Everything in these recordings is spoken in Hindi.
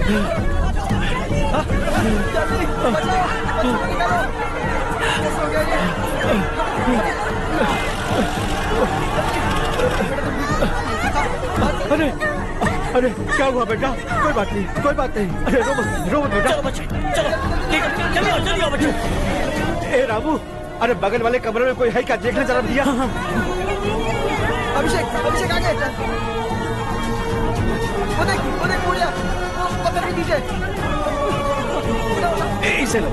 अरे अरे क्या हुआ बेटा? कोई बात नहीं, कोई बात नहीं। अरे रो मत बेटा। चलो बच्चे, चलो जल्दी आओ बच्चे। ए रामू, अरे बगल वाले कमरे में कोई है क्या? देखना जरा भैया। अभिषेक, अभिषेक आगे। वो देख पूजा, वो पत्थर के नीचे। इसे लो।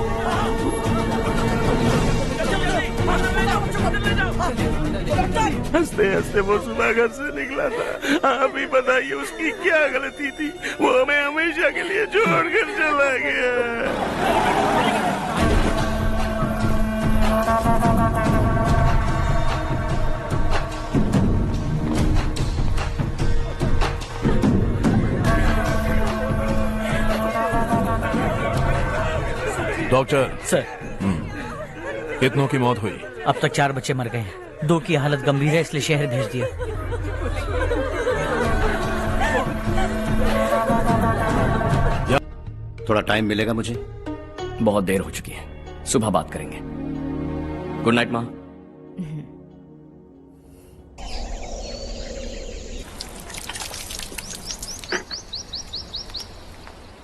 हंसते हंसते वो सुबह घर से निकला था। आप ही बताइए उसकी क्या गलती थी? वो हमें हमेशा के लिए छोड़कर चला गया। डॉक्टर सर, कितनों की मौत हुई? अब तक 4 बच्चे मर गए हैं, 2 की हालत गंभीर है, इसलिए शहर भेज दिया। थोड़ा टाइम मिलेगा मुझे? बहुत देर हो चुकी है, सुबह बात करेंगे। गुड नाइट माँ।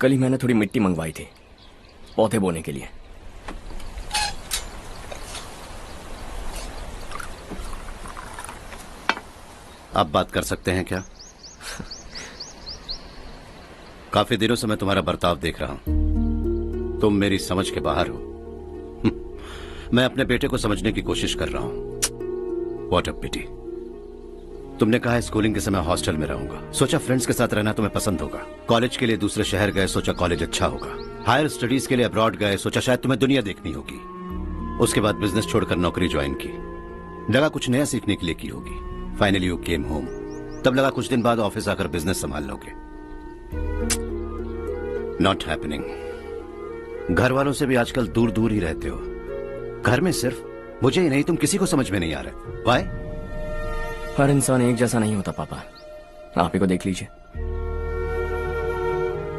कल ही मैंने थोड़ी मिट्टी मंगवाई थी पौधे बोने के लिए। आप बात कर सकते हैं क्या? काफी दिनों से मैं तुम्हारा बर्ताव देख रहा हूं। तुम मेरी समझ के बाहर हो। मैं अपने बेटे को समझने की कोशिश कर रहा हूं। व्हाट अ पिटी। तुमने कहा स्कूलिंग के समय हॉस्टल में रहूंगा, सोचा फ्रेंड्स के साथ रहना तुम्हें पसंद होगा। कॉलेज के लिए दूसरे शहर गए, सोचा कॉलेज अच्छा होगा। हायर स्टडीज के लिए अब्रॉड गए, सोचा शायद तुम्हें दुनिया देखनी होगी। उसके बाद बिजनेस छोड़कर नौकरी ज्वाइन की, लगा कुछ नया सीखने के लिए की होगी। फाइनली यू केम होम, तब लगा कुछ दिन बाद ऑफिस आकर बिजनेस संभाल लोगे। Not happening. घर वालों से भी आजकल दूर दूर ही रहते हो। घर में सिर्फ मुझे ही नहीं, तुम किसी को समझ में नहीं आ रहे। वाई? हर इंसान एक जैसा नहीं होता पापा, आप ही को देख लीजिए।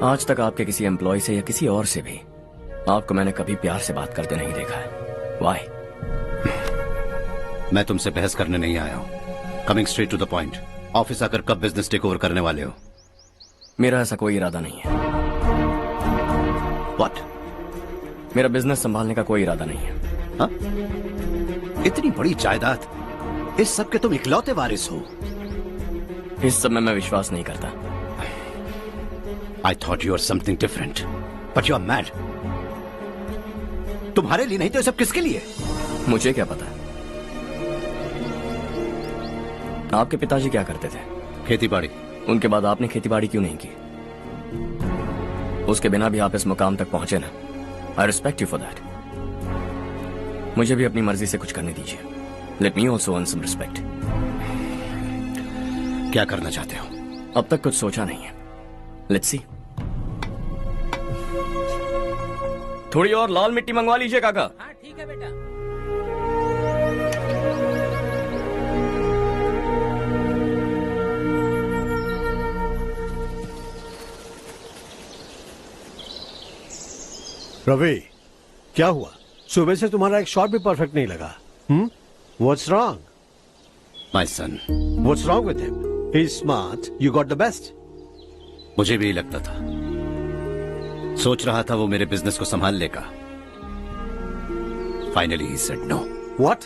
आज तक आपके किसी एम्प्लॉय से या किसी और से भी आपको मैंने कभी प्यार से बात करते नहीं देखा है। वाई? मैं तुमसे बहस करने नहीं आया हूं। Coming straight to the point, office आकर कब बिजनेस टेक ओवर करने वाले हो? मेरा ऐसा कोई इरादा नहीं है। व्हाट? मेरा बिजनेस संभालने का कोई इरादा नहीं है। हा? इतनी बड़ी जायदाद, इस सब के तुम इकलौते वारिस हो। इस सब में मैं विश्वास नहीं करता। I thought you were something different, but you are mad. तुम्हारे लिए नहीं तो ये सब किसके लिए? मुझे क्या पता। आपके पिताजी क्या करते थे? खेतीबाड़ी। उनके बाद आपने खेतीबाड़ी क्यों नहीं की? उसके बिना भी आप इस मुकाम तक पहुंचे ना। I respect you for that. मुझे भी अपनी मर्जी से कुछ करने दीजिए। Let me also earn some respect. क्या करना चाहते हो? अब तक कुछ सोचा नहीं है। Let's see. थोड़ी और लाल मिट्टी मंगवा लीजिए काका। हाँ ठीक है बेटा। रवि, क्या हुआ? सुबह से तुम्हारा एक शॉट भी परफेक्ट नहीं लगा। What's wrong? My son. What's wrong with him? He's smart. You got the best. मुझे भी लगता था। सोच रहा था वो मेरे बिजनेस को संभाल लेगा। Finally he said no. What?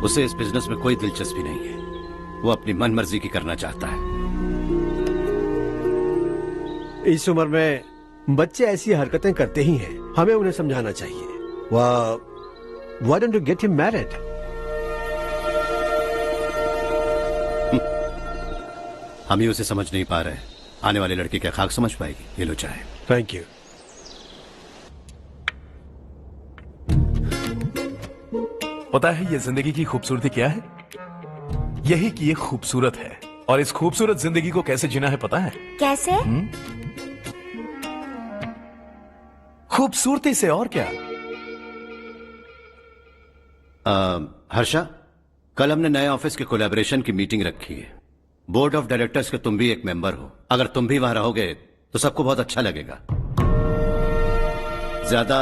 उसे इस बिजनेस में कोई दिलचस्पी नहीं है। वो अपनी मनमर्जी की करना चाहता है। इस उम्र में बच्चे ऐसी हरकतें करते ही हैं। हमें उन्हें समझाना चाहिए। Why don't you get him married? हम ही उसे समझ नहीं पा रहे। आने वाली लड़की क्या खाक समझ पाएगी? ये लो चाहे। Thank you. पता है ये जिंदगी की खूबसूरती क्या है? यही कि ये खूबसूरत है, और इस खूबसूरत जिंदगी को कैसे जीना है पता है? कैसे? खूबसूरती से, और क्या। हर्षा, कल हमने नए ऑफिस के कोलैबोरेशन की मीटिंग रखी है। बोर्ड ऑफ डायरेक्टर्स के तुम भी एक मेंबर हो। अगर तुम भी वहां रहोगे तो सबको बहुत अच्छा लगेगा। ज्यादा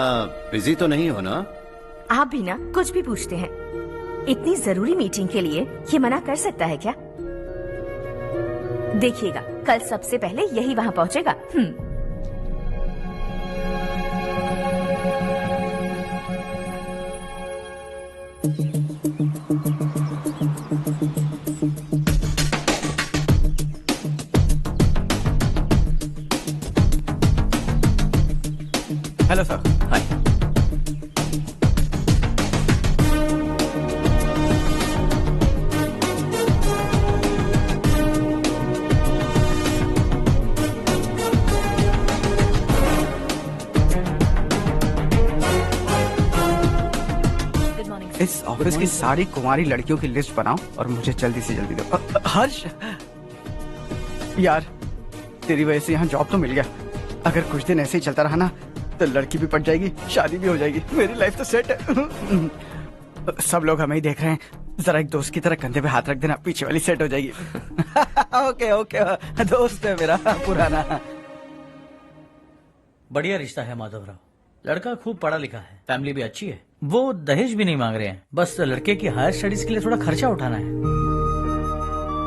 बिजी तो नहीं हो ना? आप भी ना कुछ भी पूछते हैं। इतनी जरूरी मीटिंग के लिए ये मना कर सकता है क्या? देखिएगा कल सबसे पहले यही वहाँ पहुँचेगा। Hello sir. हाय। इस ऑफिस की सारी कुंवारी लड़कियों की लिस्ट बनाओ और मुझे जल्दी से जल्दी दो। हर्ष यार, तेरी वजह से यहाँ जॉब तो मिल गया। अगर कुछ दिन ऐसे ही चलता रहा ना तो लड़की भी पट जाएगी, शादी भी हो जाएगी, मेरी लाइफ तो सेट है। सब लोग हमें ही देख रहे हैं, जरा एक दोस्त की तरह कंधे पे हाथ रख देना, पीछे वाली सेट हो जाएगी। ओके ओके, दोस्त है मेरा पुराना। बढ़िया रिश्ता है माधवराव। लड़का खूब पढ़ा लिखा है, फैमिली भी अच्छी है। वो दहेज भी नहीं मांग रहे हैं, बस लड़के की हायर स्टडीज के लिए थोड़ा खर्चा उठाना है।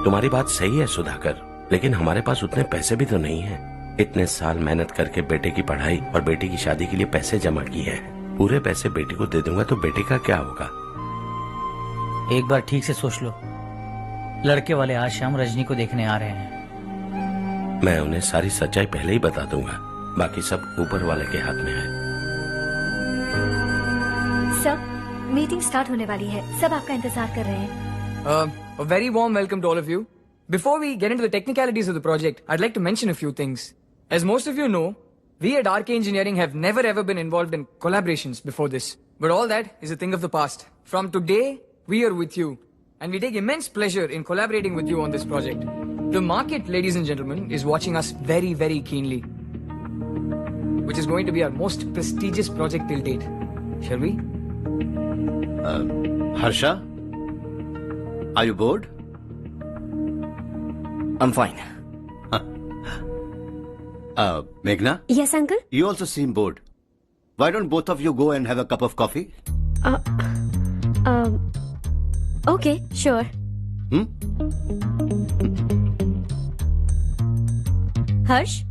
तुम्हारी बात सही है सुधाकर, लेकिन हमारे पास उतने पैसे भी तो नहीं है। इतने साल मेहनत करके बेटे की पढ़ाई और बेटी की शादी के लिए पैसे जमा किए हैं। पूरे पैसे बेटी को दे दूंगा तो बेटे का क्या होगा? एक बार ठीक से सोच लो। लड़के वाले आज शाम रजनी को देखने आ रहे हैं। मैं उन्हें सारी सच्चाई पहले ही बता दूंगा, बाकी सब ऊपर वाले के हाथ में है। सब मीटिंग स्टार्ट होने वाली है, सब आपका इंतजार कर रहे हैं। A very warm welcome to all of you. Before we get into the technicalities of the project, I'd like to mention a few things. As most of you know, we at RK Engineering have never ever been involved in collaborations before this. But all that is a thing of the past. From today, we are with you. And we take immense pleasure in collaborating with you on this project. The market, ladies and gentlemen, is watching us very, very keenly. Which is going to be our most prestigious project till date. Shall we? Harsha, are you bored? I'm fine. Meghna, yes uncle. you also seem bored. Why don't both of you go and have a cup of coffee? Okay sure. Harsh,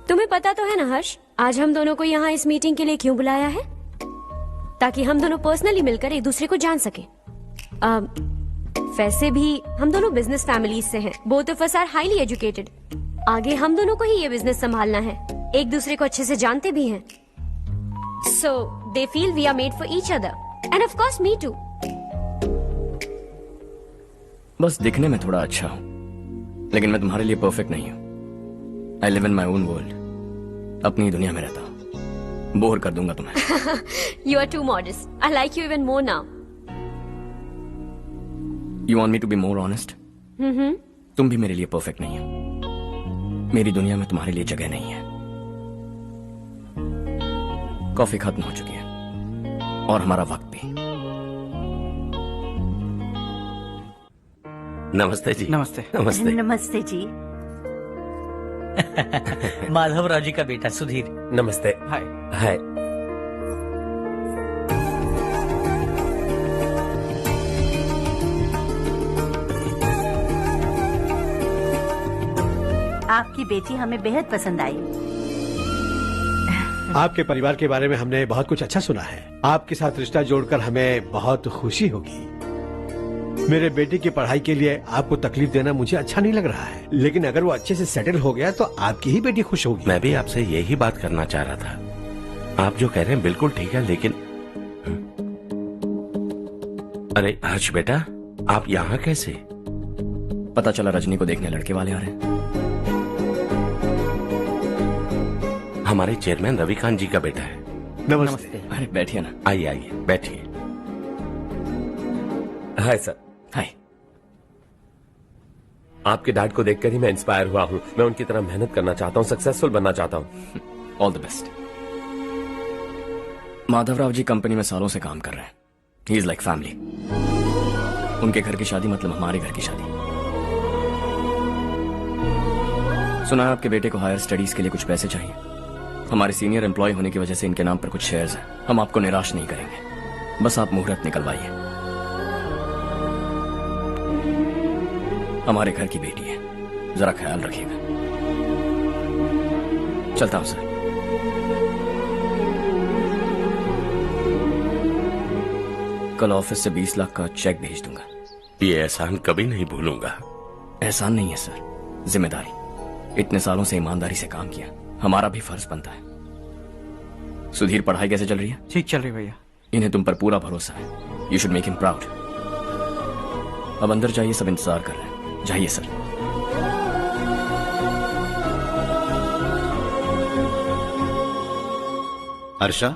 तुम्हें पता तो है ना हर्ष, आज हम दोनों को यहाँ इस मीटिंग के लिए क्यों बुलाया है? ताकि हम दोनों पर्सनली मिलकर एक दूसरे को जान सके। वैसे भी हम दोनों बिजनेस फैमिलीज से हैं। Both of us are highly educated. आगे हम दोनों को ही ये बिजनेस संभालना है। एक दूसरे को अच्छे से जानते भी हैं। So they feel we are made for each other and of course me too. बस दिखने में थोड़ा अच्छा हूँ, लेकिन मैं तुम्हारे लिए परफेक्ट नहीं हूँ। I live in my own world, अपनी दुनिया में रहता हूँ। बोर कर दूंगा तुम्हें। You are too modest. I like you even more now. You want me to be more honest? तुम भी मेरे लिए परफेक्ट नहीं हो। मेरी दुनिया में तुम्हारे लिए जगह नहीं है। कॉफी खत्म हो चुकी है और हमारा वक्त भी। नमस्ते जी। नमस्ते। नमस्ते। नमस्ते जी। माधवराव जी का बेटा सुधीर। नमस्ते। हाय। हाय। आपकी बेटी हमें बेहद पसंद आई। आपके परिवार के बारे में हमने बहुत कुछ अच्छा सुना है। आपके साथ रिश्ता जोड़कर हमें बहुत खुशी होगी। मेरे बेटे की पढ़ाई के लिए आपको तकलीफ देना मुझे अच्छा नहीं लग रहा है, लेकिन अगर वो अच्छे से सेटल हो गया तो आपकी ही बेटी खुश होगी। मैं भी आपसे यही बात करना चाह रहा था। आप जो कह रहे हैं बिल्कुल ठीक है, लेकिन अरे हर्ष बेटा, आप यहाँ कैसे? पता चला रजनी को देखने लड़के वाले आ रहे हैं। हमारे चेयरमैन रविकांत जी का बेटा है। नमस्ते। अरे बैठिए ना। आइए आइए बैठिए। Hi sir. हाय। आपके डैड को देखकर ही मैं इंस्पायर हुआ हूँ। मैं उनकी तरह मेहनत करना चाहता हूँ, सक्सेसफुल बनना चाहता हूँ। All the best. Madhavrao ji company में सालों से काम कर रहे हैं। He is like family. उनके घर की शादी मतलब हमारे घर की शादी। सुना है आपके बेटे को हायर स्टडीज के लिए कुछ पैसे चाहिए। हमारे सीनियर एम्प्लॉय होने की वजह से इनके नाम पर कुछ शेयर्स हैं। हम आपको निराश नहीं करेंगे, बस आप मुहूर्त निकलवाइए। हमारे घर की बेटी है, जरा ख्याल रखिएगा। चलता हूं सर। कल ऑफिस से 20 लाख का चेक भेज दूंगा। ये एहसान कभी नहीं भूलूंगा। एहसान नहीं है सर, जिम्मेदारी। इतने सालों से ईमानदारी से काम किया, हमारा भी फर्ज बनता है। सुधीर, पढ़ाई कैसे चल रही है? ठीक चल रही भैया। इन्हें तुम पर पूरा भरोसा है। You should make him proud. अब अंदर जाइए, सब इंतजार कर रहे हैं। जाइए सर। हर्षा,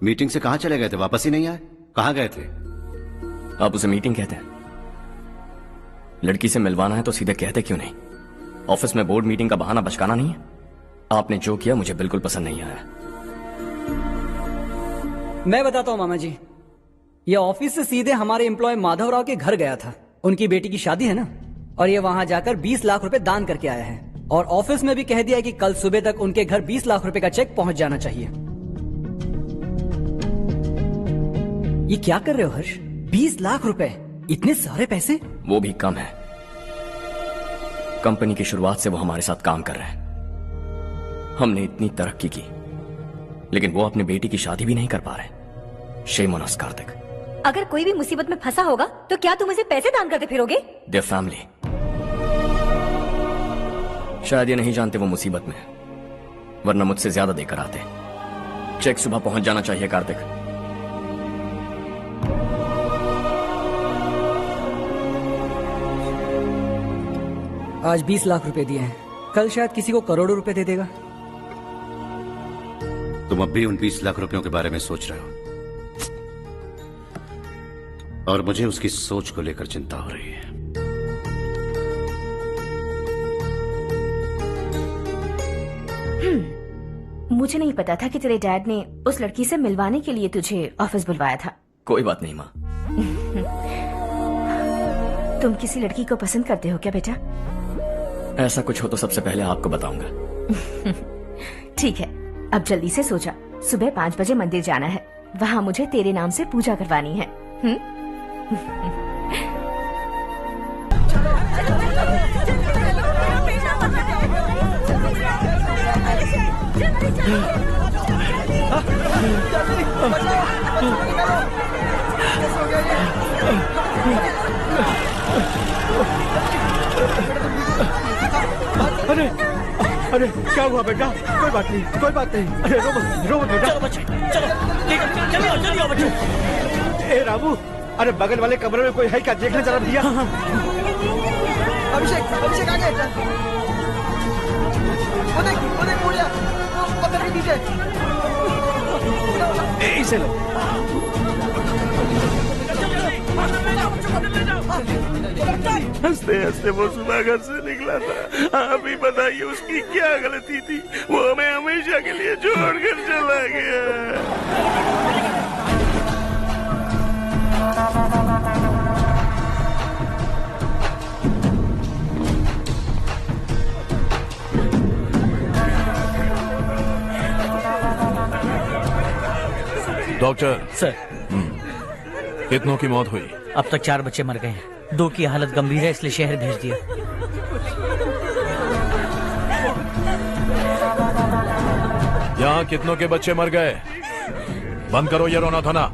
मीटिंग से कहां चले गए थे? वापस ही नहीं आए? कहां गए थे? आप उसे मीटिंग कहते हैं? लड़की से मिलवाना है तो सीधे कहते क्यों नहीं? ऑफिस में बोर्ड मीटिंग का बहाना बचकाना नहीं है। आपने जो किया मुझे बिल्कुल पसंद नहीं आया। मैं बताता हूँ मामा जी, ये ऑफिस से सीधे हमारे एम्प्लॉय माधवराव के घर गया था। उनकी बेटी की शादी है ना, और ये वहां जाकर 20 लाख रुपए दान करके आया है। और ऑफिस में भी कह दिया कि कल सुबह तक उनके घर 20 लाख रुपए का चेक पहुंच जाना चाहिए। ये क्या कर रहे हो हर्ष? 20 लाख रुपए, इतने सारे पैसे? वो भी कम है। कंपनी की शुरुआत से वो हमारे साथ काम कर रहे हैं। हमने इतनी तरक्की की, लेकिन वो अपनी बेटी की शादी भी नहीं कर पा रहे। Shame on us Kartik. अगर कोई भी मुसीबत में फंसा होगा तो क्या तुम उसे पैसे दान करते फिरोगे? Their family. शायद ये नहीं जानते वो मुसीबत में है, वरना मुझसे ज्यादा देकर आते। चेक सुबह पहुंच जाना चाहिए कार्तिक। आज 20 लाख रुपए दिए हैं, कल शायद किसी को करोड़ों रुपए दे देगा। तुम अब भी उन 20 लाख रुपयों के बारे में सोच रहे हो, और मुझे उसकी सोच को लेकर चिंता हो रही है। मुझे नहीं पता था कि तेरे डैड ने उस लड़की से मिलवाने के लिए तुझे ऑफिस बुलवाया था। कोई बात नहीं माँ। तुम किसी लड़की को पसंद करते हो क्या बेटा? ऐसा कुछ हो तो सबसे पहले आपको बताऊंगा। ठीक है, अब जल्दी से सो जा। सुबह 5 बजे मंदिर जाना है, वहाँ मुझे तेरे नाम से पूजा करवानी है। अरे अरे क्या हुआ बेटा? कोई बात नहीं, कोई बात नहीं। अरे रो मत बेटा। चलो बच्चे, चलो जल्दी आओ बच्चे। ए रामू, अरे बगल वाले कमरे में कोई है क्या? देखना जरा भैया। अभिषेक, अभिषेक आगे। वो देख मुड़िया, वो पत्थर के नीचे। इसे लो। हंसते हंसते वो सुबह घर से निकला था। आप ही बताइए उसकी क्या गलती थी? वो हमें हमेशा के लिए छोड़कर चला गया। डॉक्टर सर, कितनों की मौत हुई? अब तक 4 बच्चे मर गए हैं। 2 की हालत गंभीर है, इसलिए शहर भेज दिया। यहाँ कितनों के बच्चे मर गए? बंद करो ये रोना धोना।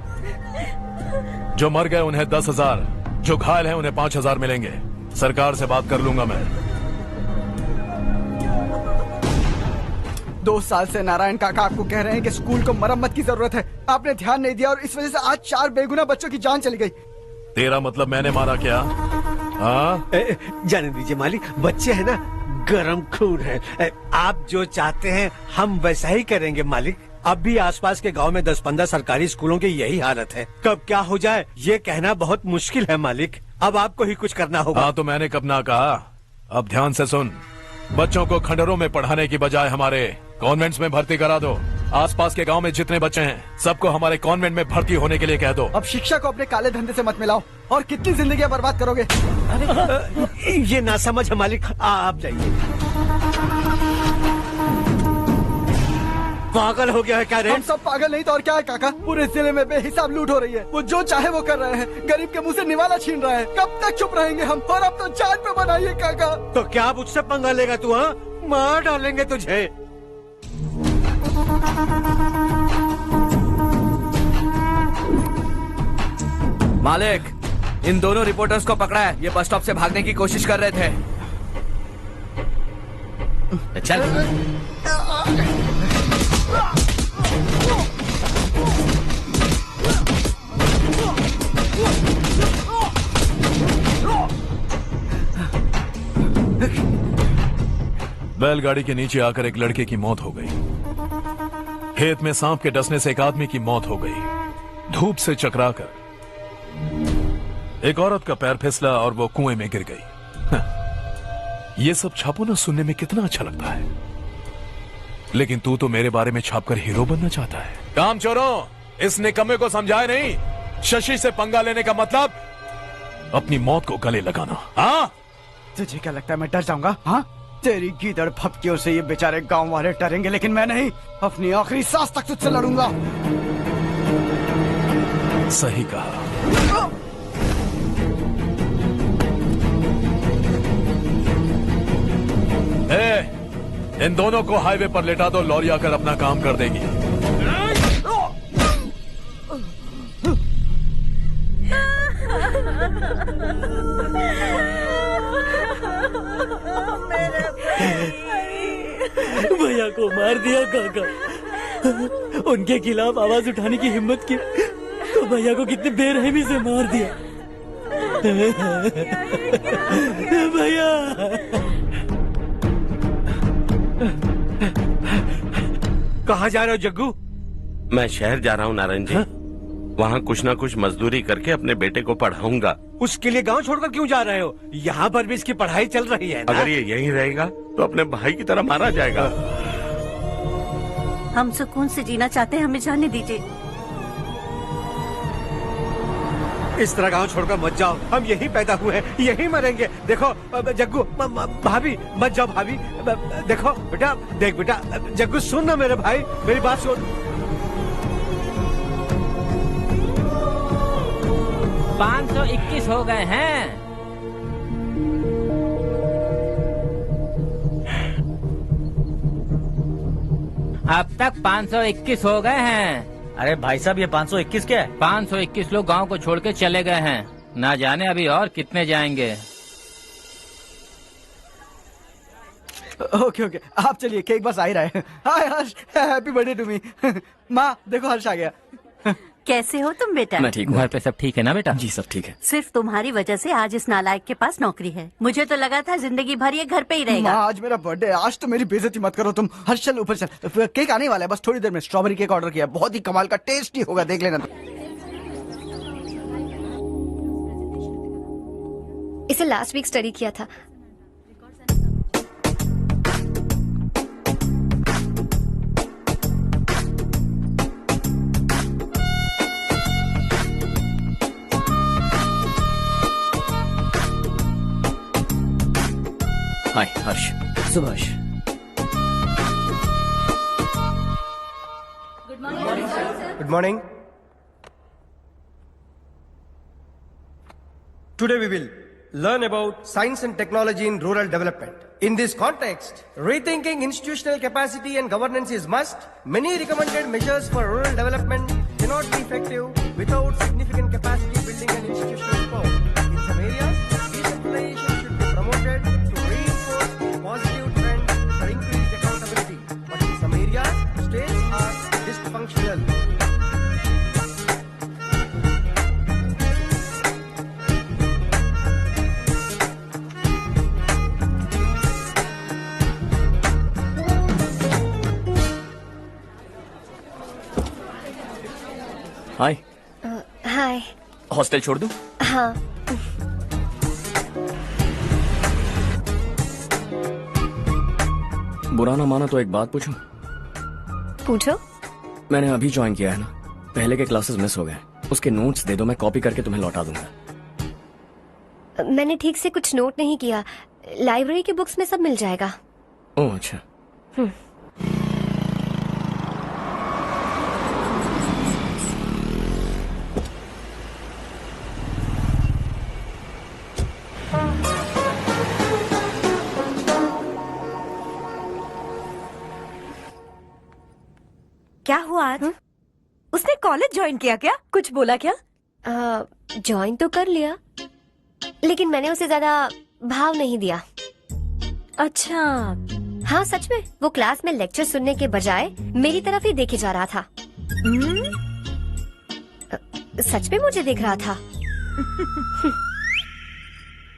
जो मर गए उन्हें 10,000, जो घायल हैं उन्हें 5,000 मिलेंगे। सरकार से बात कर लूंगा मैं। 2 साल से नारायण काका आपको कह रहे हैं कि स्कूल को मरम्मत की जरूरत है। आपने ध्यान नहीं दिया और इस वजह से आज 4 बेगुनाह बच्चों की जान चली गई। तेरा मतलब मैंने मारा क्या? हाँ, जाने दीजिए मालिक, बच्चे हैं ना, गरम खून है। आप जो चाहते हैं हम वैसा ही करेंगे मालिक। अब भी आसपास के गांव में 10-15 सरकारी स्कूलों की यही हालत है। कब क्या हो जाए ये कहना बहुत मुश्किल है मालिक। अब आपको ही कुछ करना होगा। हाँ तो मैंने कब ना कहा। अब ध्यान से सुन, बच्चों को खंडरों में पढ़ाने की बजाय हमारे कॉन्वेंट्स में भर्ती करा दो। आसपास के गांव में जितने बच्चे हैं सबको हमारे कॉन्वेंट में भर्ती होने के लिए कह दो। अब शिक्षा को अपने काले धंधे से मत मिलाओ। और कितनी जिंदगियां बर्बाद करोगे? ये ना समझ मालिक, आप जाइए। पागल हो गया है क्या रे? हम सब पागल नहीं तो और क्या है काका। पूरे जिले में बेहिसाब लूट हो रही है। वो जो चाहे वो कर रहे हैं। गरीब के मुंह से निवाला छीन रहा है। कब तक चुप रहेंगे हम? और अब तो जान पे बनाइए काका। तो क्या मुझसे पंगा लेगा तू? हाँ, मार डालेंगे तुझे। मालिक, इन दोनों रिपोर्टर्स को पकड़ा है। ये बस स्टॉप से भागने की कोशिश कर रहे थे। चल। बैलगाड़ी के नीचे आकर एक लड़के की मौत हो गई। खेत में सांप के डसने से एक आदमी की मौत हो गई। धूप से चकराकर एक औरत का पैर फिसला और वो कुएं में गिर गई। ये सब छापो ना, सुनने में कितना अच्छा लगता है। लेकिन तू तो मेरे बारे में छापकर हीरो बनना चाहता है। काम चोरों, इस निकम्मे को समझाए नहीं। शशि से पंगा लेने का मतलब अपनी मौत को गले लगाना। हाँ, तुझे क्या लगता है मैं डर जाऊंगा? हाँ, तेरी गीदड़ फपकियों से ये बेचारे गांव वाले डरेंगे, लेकिन मैं नहीं। अपनी आखिरी सांस तक तुझसे लड़ूंगा। सही कहा। इन दोनों को हाईवे पर लेटा दो, लॉरी आकर अपना काम कर देगी। भैया को मार दिया काका। उनके खिलाफ आवाज उठाने की हिम्मत की तो भैया को कितनी बेरहमी से मार दिया। भैया कहाँ जा रहे हो जग्गू? मैं शहर जा रहा हूँ नारायण जी। वहाँ कुछ ना कुछ मजदूरी करके अपने बेटे को पढ़ाऊंगा। उसके लिए गांव छोड़कर क्यों जा रहे हो? यहाँ पर भी इसकी पढ़ाई चल रही है ना? अगर ये यहीं रहेगा तो अपने भाई की तरह मारा जाएगा। हम सुकून से जीना चाहते हैं, हमें जाने दीजिए। इस तरह गांव छोड़कर मत जाओ। हम यहीं पैदा हुए हैं, यहीं मरेंगे। देखो जग्गू, भाभी मत जाओ। भाभी देखो बेटा, देख बेटा, जग्गू सुन ना मेरे भाई, मेरी बात सुन। 521 हो गए हैं। अब तक 521 हो गए हैं। अरे भाई साहब, ये 521 क्या है? 521 लोग गांव को छोड़ के चले गए हैं। ना जाने अभी और कितने जाएंगे। ओके ओके, आप चलिए, केक बस आ ही रहा है। हाय हर्ष, हैप्पी बर्थडे टू मी। माँ देखो, हर्ष आ गया। कैसे हो तुम बेटा? मैं ठीक हूँ। घर पे सब ठीक है ना बेटा? जी सब ठीक है। सिर्फ तुम्हारी वजह से आज इस नालायक के पास नौकरी है। मुझे तो लगा था जिंदगी भर ये घर पे ही रहेगा। माँ आज मेरा बर्थडे, आज तो मेरी बेइज्जती मत करो तुम। हर्ष चल ऊपर चल, केक आने वाला है बस थोड़ी देर में। स्ट्रॉबेरी केक ऑर्डर किया, बहुत ही कमाल का, टेस्टी होगा, देख लेना। इसे लास्ट वीक स्टडी किया था। हाय हर्ष। Subhash. Good morning. Today we will learn about science and technology in rural development. In this context, rethinking institutional capacity and governance is must. Many recommended measures for rural development cannot be effective without significant capacity building and institutional support. In some areas, decentralization should be promoted to reinforce positive trends for increased accountability. But in some areas, states are dysfunctional. Hi. Hi. Hostel छोड़ दूं? हाँ। बुरा ना माना तो एक बात पूछूं? पूछो। मैंने अभी ज्वाइन किया है ना, पहले के क्लासेस मिस हो गए। उसके नोट्स दे दो, मैं कॉपी करके तुम्हें लौटा दूंगा। मैंने ठीक से कुछ नोट नहीं किया। लाइब्रेरी के बुक्स में सब मिल जाएगा। ओह अच्छा। क्या हुआ आज? उसने कॉलेज ज्वाइन किया क्या? कुछ बोला क्या? ज्वाइन तो कर लिया, लेकिन मैंने उसे ज्यादा भाव नहीं दिया। अच्छा। हाँ सच में, वो क्लास में लेक्चर सुनने के बजाय मेरी तरफ ही देखे जा रहा था। सच में मुझे देख रहा था।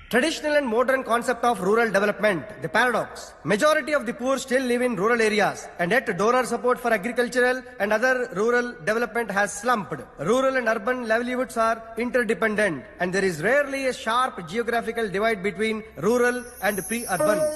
Traditional and modern concept of rural development, the paradox. Majority of the poor still live in rural areas, and yet donor support for agricultural and other rural development has slumped. Rural and urban livelihoods are interdependent, and there is rarely a sharp geographical divide between rural and pre-urban.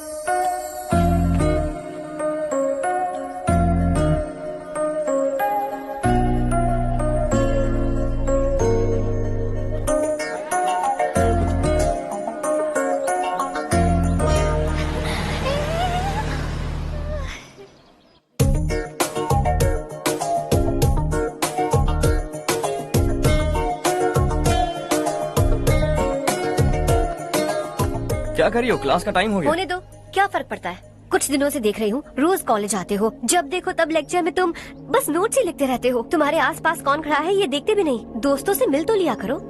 क्या कर रही हो? क्लास का टाइम हो गया। होने दो, क्या फर्क पड़ता है? कुछ दिनों से देख रही हूँ, रोज कॉलेज आते हो, जब देखो तब लेक्चर में तुम बस नोट्स ही लिखते रहते हो। तुम्हारे आसपास कौन खड़ा है ये देखते भी नहीं। दोस्तों से मिल तो लिया करो।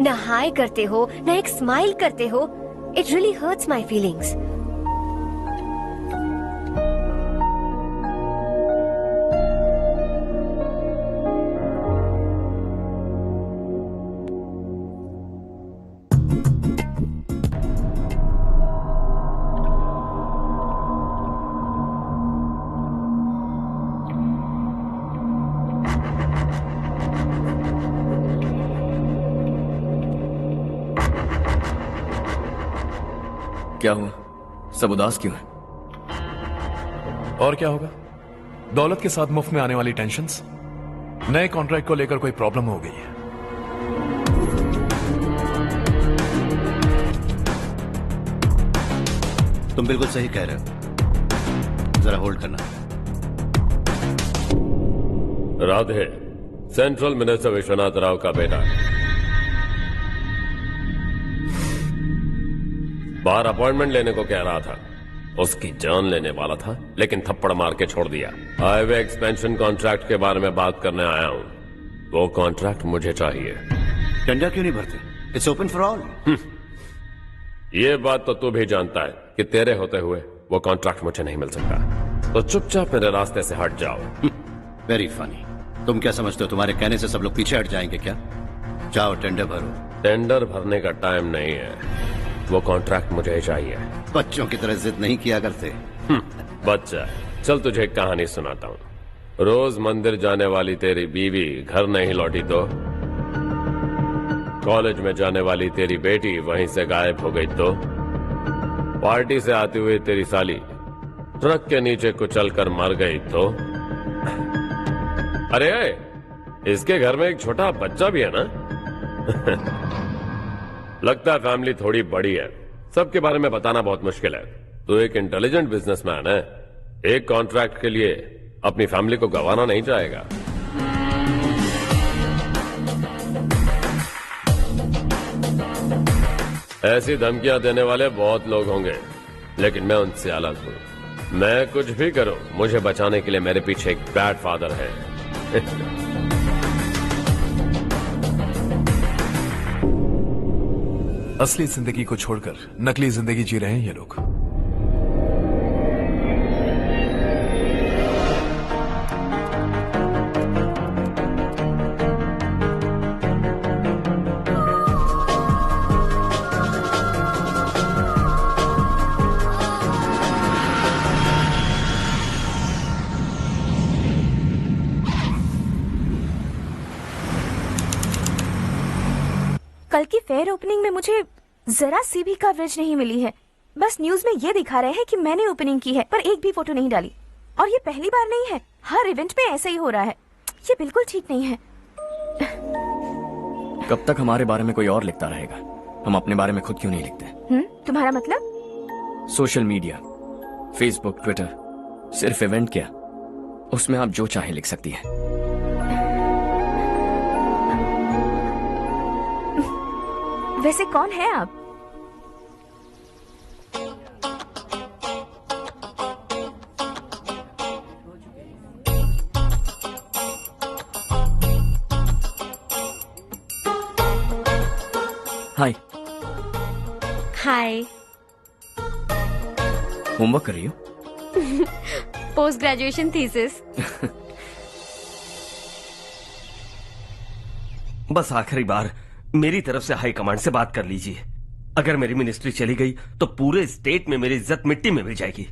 न हाय करते हो, न एक स्माइल करते हो। It really hurts my feelings. क्या हुआ? सब उदास क्यों है? और क्या होगा? दौलत के साथ मुफ्त में आने वाली टेंशन्स। नए कॉन्ट्रैक्ट को लेकर कोई प्रॉब्लम हो गई है। तुम बिल्कुल सही कह रहे हो, जरा होल्ड करना। राधे सेंट्रल मिनिस्टर विश्वनाथ राव का बेटा, बाहर अपॉइंटमेंट लेने को कह रहा था। उसकी जान लेने वाला था, लेकिन थप्पड़ मार के छोड़ दिया। हाईवे एक्सपेंशन कॉन्ट्रैक्ट के बारे में बात करने आया हूं। वो कॉन्ट्रैक्ट मुझे चाहिए। टेंडर क्यों नहीं भरते? It's open for all. ये बात तो तू भी जानता है कि तेरे होते हुए वो कॉन्ट्रैक्ट मुझे नहीं मिल सकता। तो चुपचाप मेरे रास्ते से हट जाओ। Very funny. तुम क्या समझते हो तुम्हारे कहने से सब लोग पीछे हट जाएंगे क्या? जाओ टेंडर भरो। टेंडर भरने का टाइम नहीं है, वो कॉन्ट्रैक्ट मुझे चाहिए। बच्चों की तरह जिद नहीं किया करते। बच्चा, चल तुझे एक कहानी सुनाता हूँ। रोज मंदिर जाने वाली तेरी बीवी घर नहीं लौटी तो, कॉलेज में जाने वाली तेरी बेटी वहीं से गायब हो गई तो, पार्टी से आती हुई तेरी साली ट्रक के नीचे कुचलकर मर गई तो। अरे इसके घर में एक छोटा बच्चा भी है ना। लगता है फैमिली थोड़ी बड़ी है, सबके बारे में बताना बहुत मुश्किल है। तो एक इंटेलिजेंट बिजनेसमैन है, एक कॉन्ट्रैक्ट के लिए अपनी फैमिली को गंवाना नहीं चाहेगा। ऐसी धमकियां देने वाले बहुत लोग होंगे, लेकिन मैं उनसे अलग हूं। मैं कुछ भी करूं, मुझे बचाने के लिए मेरे पीछे एक बैड फादर है। असली जिंदगी को छोड़कर नकली जिंदगी जी रहे हैं ये लोग। कल की फेयर ओपनिंग में मुझे जरा सी भी कवरेज नहीं मिली है। बस न्यूज में ये दिखा रहे हैं कि मैंने ओपनिंग की है, पर एक भी फोटो नहीं डाली। और ये पहली बार नहीं है, हर इवेंट पे ऐसा ही हो रहा है। ये बिल्कुल ठीक नहीं है। कब तक हमारे बारे में कोई और लिखता रहेगा? हम अपने बारे में खुद क्यों नहीं लिखते? तुम्हारा मतलब? सोशल मीडिया, फेसबुक, ट्विटर, सिर्फ इवेंट क्या, उसमें आप जो चाहे लिख सकती हैं। वैसे कौन है आप? हाय। हाय। होमवर्क कर रही हो? Post graduation thesis. बस आखिरी बार मेरी तरफ से हाई कमांड से बात कर लीजिए। अगर मेरी मिनिस्ट्री चली गई तो पूरे स्टेट में मेरी इज्जत मिट्टी में मिल जाएगी।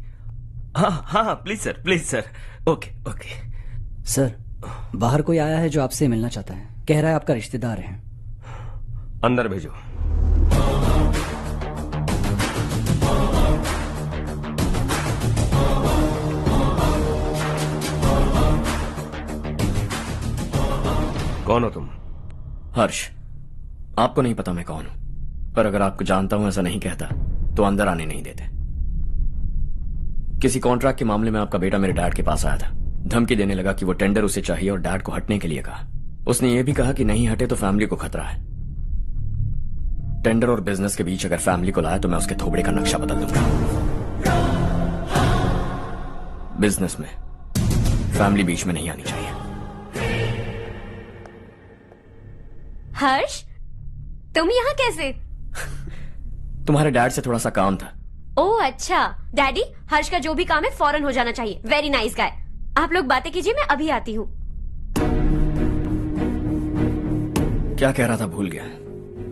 हाँ हाँ please sir, please sir. Okay okay. Sir, बाहर कोई आया है जो आपसे मिलना चाहता है। कह रहा है आपका रिश्तेदार है। अंदर भेजो। कौन हो तुम? हर्ष। आपको नहीं पता मैं कौन हूं, पर अगर आपको जानता हूं ऐसा नहीं कहता तो अंदर आने नहीं देते। किसी कॉन्ट्रैक्ट के मामले में आपका बेटा मेरे डैड के पास आया था। धमकी देने लगा कि वो टेंडर उसे चाहिए और डैड को हटने के लिए कहा। उसने ये भी कहा कि नहीं हटे तो फैमिली को खतरा है। टेंडर और बिजनेस के बीच अगर फैमिली को लाया तो मैं उसके थोबड़े का नक्शा बदल दूंगा। बिजनेस में फैमिली बीच में नहीं आनी चाहिए। हर्ष, तुम यहाँ कैसे? तुम्हारे डैड से थोड़ा सा काम था। ओह अच्छा। डैडी, हर्ष का जो भी काम है फौरन हो जाना चाहिए। Very nice guy. आप लोग बातें कीजिए, मैं अभी आती हूँ। क्या कह रहा था भूल गया।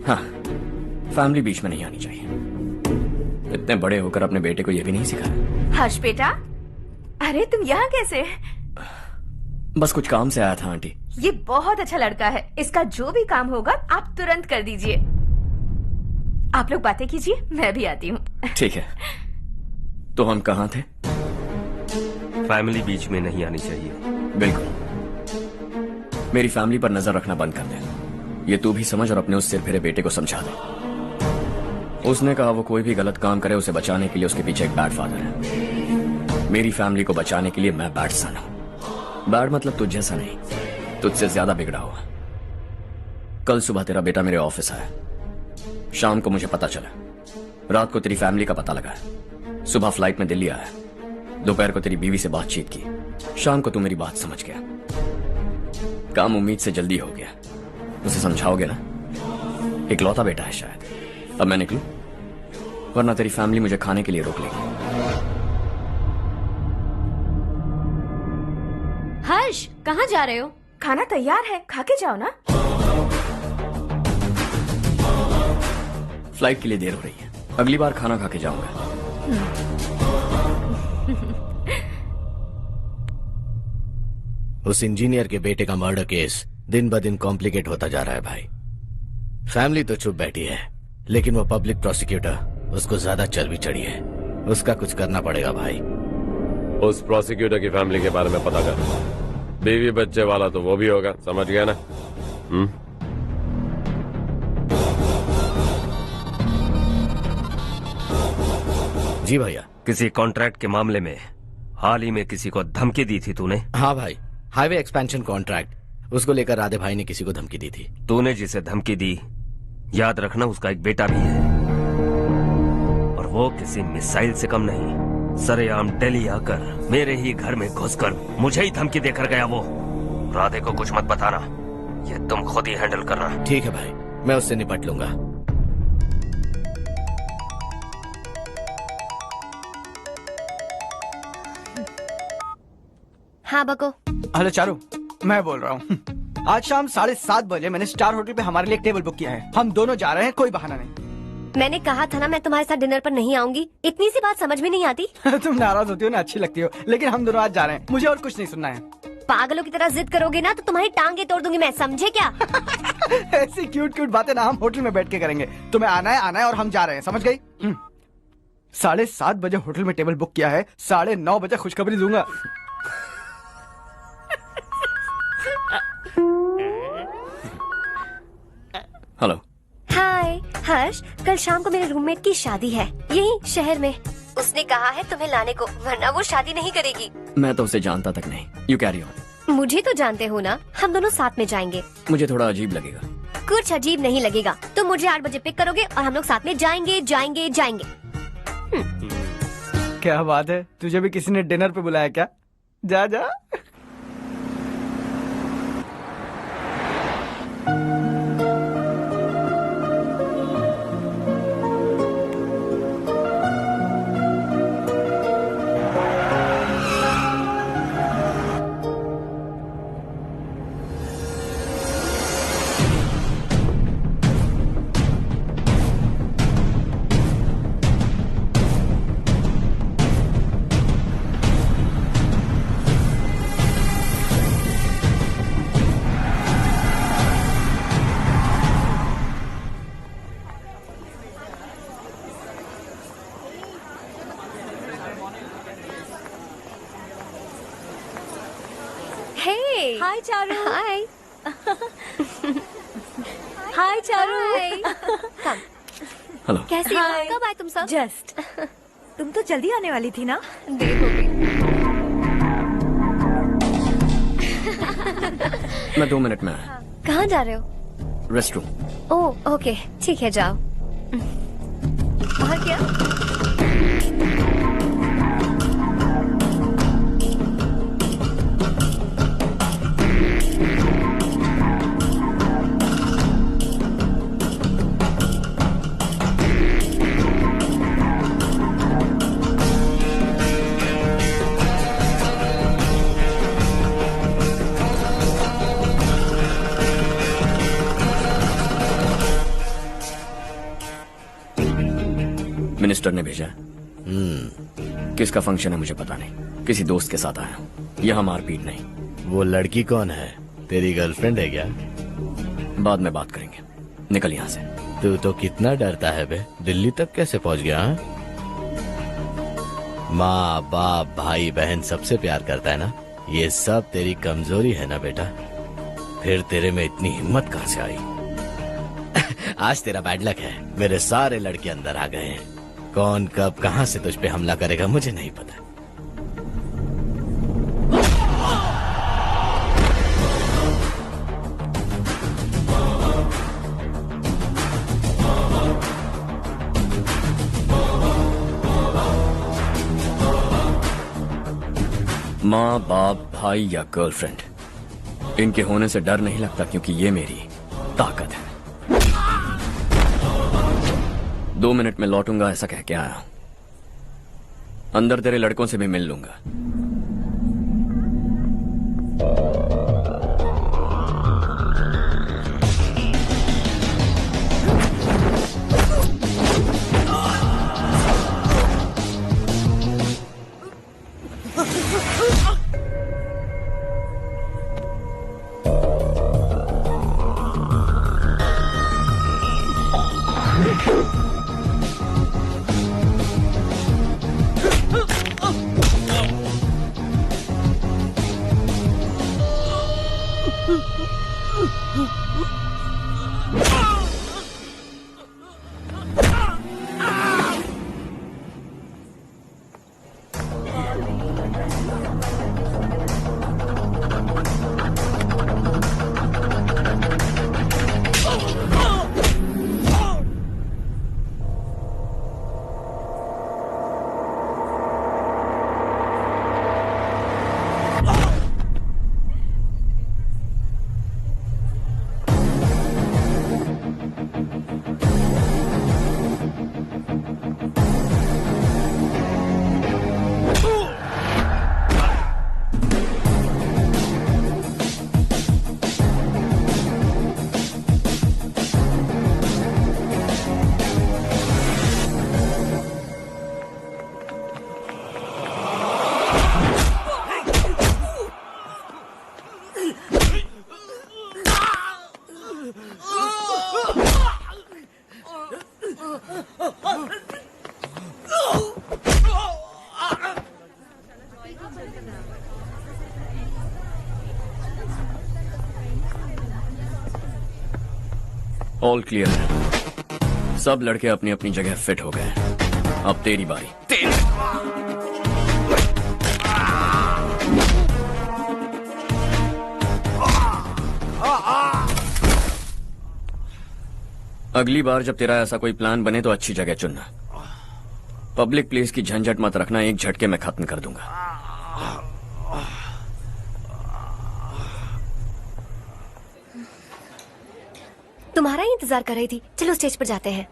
हाँ, फैमिली बीच में नहीं आनी चाहिए। इतने बड़े होकर अपने बेटे को यह भी नहीं सिखाया। हर्ष बेटा, अरे तुम यहाँ कैसे? बस कुछ काम से आया था आंटी। ये बहुत अच्छा लड़का है। इसका जो भी काम होगा आप तुरंत कर दीजिए। आप लोग बातें कीजिए, मैं भी आती हूँ। ठीक है। तो हम कहाँ थे? फैमिली बीच में नहीं आनी चाहिए। बिल्कुल। मेरी फैमिली पर नजर रखना बंद कर दे। ये तू भी समझ और अपने उस सिर फिरे बेटे को समझा दे। उसने कहा वो कोई भी गलत काम करे उसे बचाने के लिए उसके पीछे एक बैड फादर है। मेरी फैमिली को बचाने के लिए मैं बैड सन हूं। बैड मतलब तुझ जैसा नहीं, तुझसे ज्यादा बिगड़ा हुआ। कल सुबह तेरा बेटा मेरे ऑफिस आया। शाम को मुझे पता चला। रात को तेरी फैमिली का पता लगा। सुबह फ्लाइट में दिल्ली आया। दोपहर को तेरी बीवी से बातचीत की। शाम को तू मेरी बात समझ गया। काम उम्मीद से जल्दी हो गया। उसे समझाओगे ना? इकलौता बेटा है शायद। अब मैं निकलूं, वरना तेरी फैमिली मुझे खाने के लिए रोक लेगी। हर्ष, कहाँ जा रहे हो? खाना तैयार है, खा के जाओ ना। फ्लाइट के लिए देर हो रही है। अगली बार खाना खा के जाऊंगा। उस इंजीनियर के बेटे का मर्डर केस दिन ब दिन कॉम्प्लिकेट होता जा रहा है भाई। फैमिली तो चुप बैठी है, लेकिन वो पब्लिक प्रोसिक्यूटर उसको ज्यादा चर्बी चढ़ी है। उसका कुछ करना पड़ेगा भाई। उस प्रोसिक्यूटर की फैमिली के बारे में पता कर। बीवी बच्चे वाला तो वो भी होगा, समझ गया ना? जी भैया। किसी कॉन्ट्रैक्ट के मामले में हाल ही में किसी को धमकी दी थी तूने? हाँ भाई, हाईवे एक्सपेंशन कॉन्ट्रैक्ट, उसको लेकर राधे भाई ने किसी को धमकी दी थी। तूने जिसे धमकी दी, याद रखना उसका एक बेटा भी है, और वो किसी मिसाइल से कम नहीं। सरेआम दिल्ली आकर मेरे ही घर में घुसकर मुझे ही धमकी देकर गया वो। राधे को कुछ मत बताना, ये तुम खुद ही हैंडल करना। ठीक है भाई, मैं उससे निपट लूंगा। हाँ बको। हेलो चारू, मैं बोल रहा हूँ। आज शाम 7:30 बजे मैंने स्टार होटल पे हमारे लिए एक टेबल बुक किया है। हम दोनों जा रहे हैं, कोई बहाना नहीं। मैंने कहा था ना मैं तुम्हारे साथ डिनर पर नहीं आऊंगी। इतनी सी बात समझ में नहीं आती? तुम नाराज होती हो ना, अच्छी लगती हो, लेकिन हम दोनों आज जा रहे हैं। मुझे और कुछ नहीं सुनना है। पागलों की तरह जिद करोगे ना तो तुम्हारी टांगे तोड़ दूंगी मैं, समझे क्या? ऐसी क्यूट क्यूट बातें ना हम होटल में बैठ के करेंगे। तुम्हें आना है और हम जा रहे हैं, समझ गई? 7:30 बजे होटल में टेबल बुक किया है, 9:30 बजे खुशखबरी दूंगा। हेलो। हाय हर्ष, कल शाम को मेरे रूममेट की शादी है यही शहर में। उसने कहा है तुम्हें लाने को, वरना वो शादी नहीं करेगी। मैं तो उसे जानता तक नहीं। You carry on. मुझे तो जानते हो ना, हम दोनों साथ में जाएंगे। मुझे थोड़ा अजीब लगेगा। कुछ अजीब नहीं लगेगा। तुम मुझे 8 बजे पिक करोगे और हम लोग साथ में जाएंगे जाएंगे जाएंगे। क्या बात है, तुझे भी किसी ने डिनर पे बुलाया क्या? जा जा। हाय चारू। हाय। हाय चारू। हेलो। कैसी हो? कब आए तुम सब? जस्ट। तुम तो जल्दी आने वाली थी ना? देर हो गई। मैं 2 मिनट में आया। कहाँ जा रहे हो? Rest room. ओह ओके, ठीक है जाओ। बाहर क्या? मिनिस्टर ने भेजा। किसका फंक्शन है मुझे पता नहीं, किसी दोस्त के साथ आया हूँ। यहाँ मारपीट नहीं। वो लड़की कौन है? तेरी गर्लफ्रेंड है क्या? बाद में बात करेंगे, निकल यहाँ से। तू तो कितना डरता है बे, दिल्ली तक कैसे पहुँच गया? माँ बाप भाई बहन सबसे प्यार करता है ना, ये सब तेरी कमजोरी है ना बेटा। फिर तेरे में इतनी हिम्मत कहाँ से आई? आज तेरा बैड लक है, मेरे सारे लड़के अंदर आ गए हैं। कौन कब कहां से तुझ पे हमला करेगा मुझे नहीं पता। माँ बाप भाई या गर्लफ्रेंड, इनके होने से डर नहीं लगता, क्योंकि ये मेरी ताकत है। 2 मिनट में लौटूंगा ऐसा कह के आया हूं। अंदर तेरे लड़कों से भी मिल लूंगा। ऑल क्लियर है। सब लड़के अपनी अपनी जगह फिट हो गए। अब तेरी बारी। अगली बार जब तेरा ऐसा कोई प्लान बने तो अच्छी जगह चुनना। पब्लिक प्लेस की झंझट मत रखना, एक झटके में खत्म कर दूंगा। तुम्हारा ही इंतजार कर रही थी। चलो स्टेज पर जाते हैं।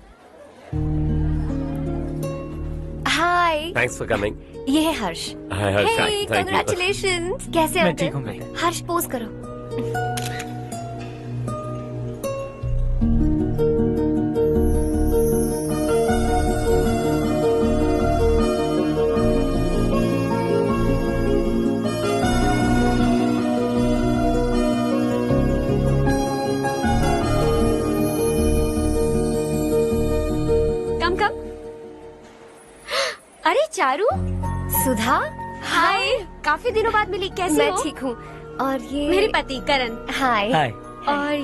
हाय। Thanks for coming. ये है Harsh. Hi Harsh, thank you. Congratulations. कैसे मैं हो ठीक हूँ तुम? बेटा। हर्ष पोज करो। कम कम। अरे चारू, सुधा, हाय। काफी दिनों बाद मिली, कैसी हो? मैं ठीक हूँ। और ये मेरे पति करण। हाय। हाय। और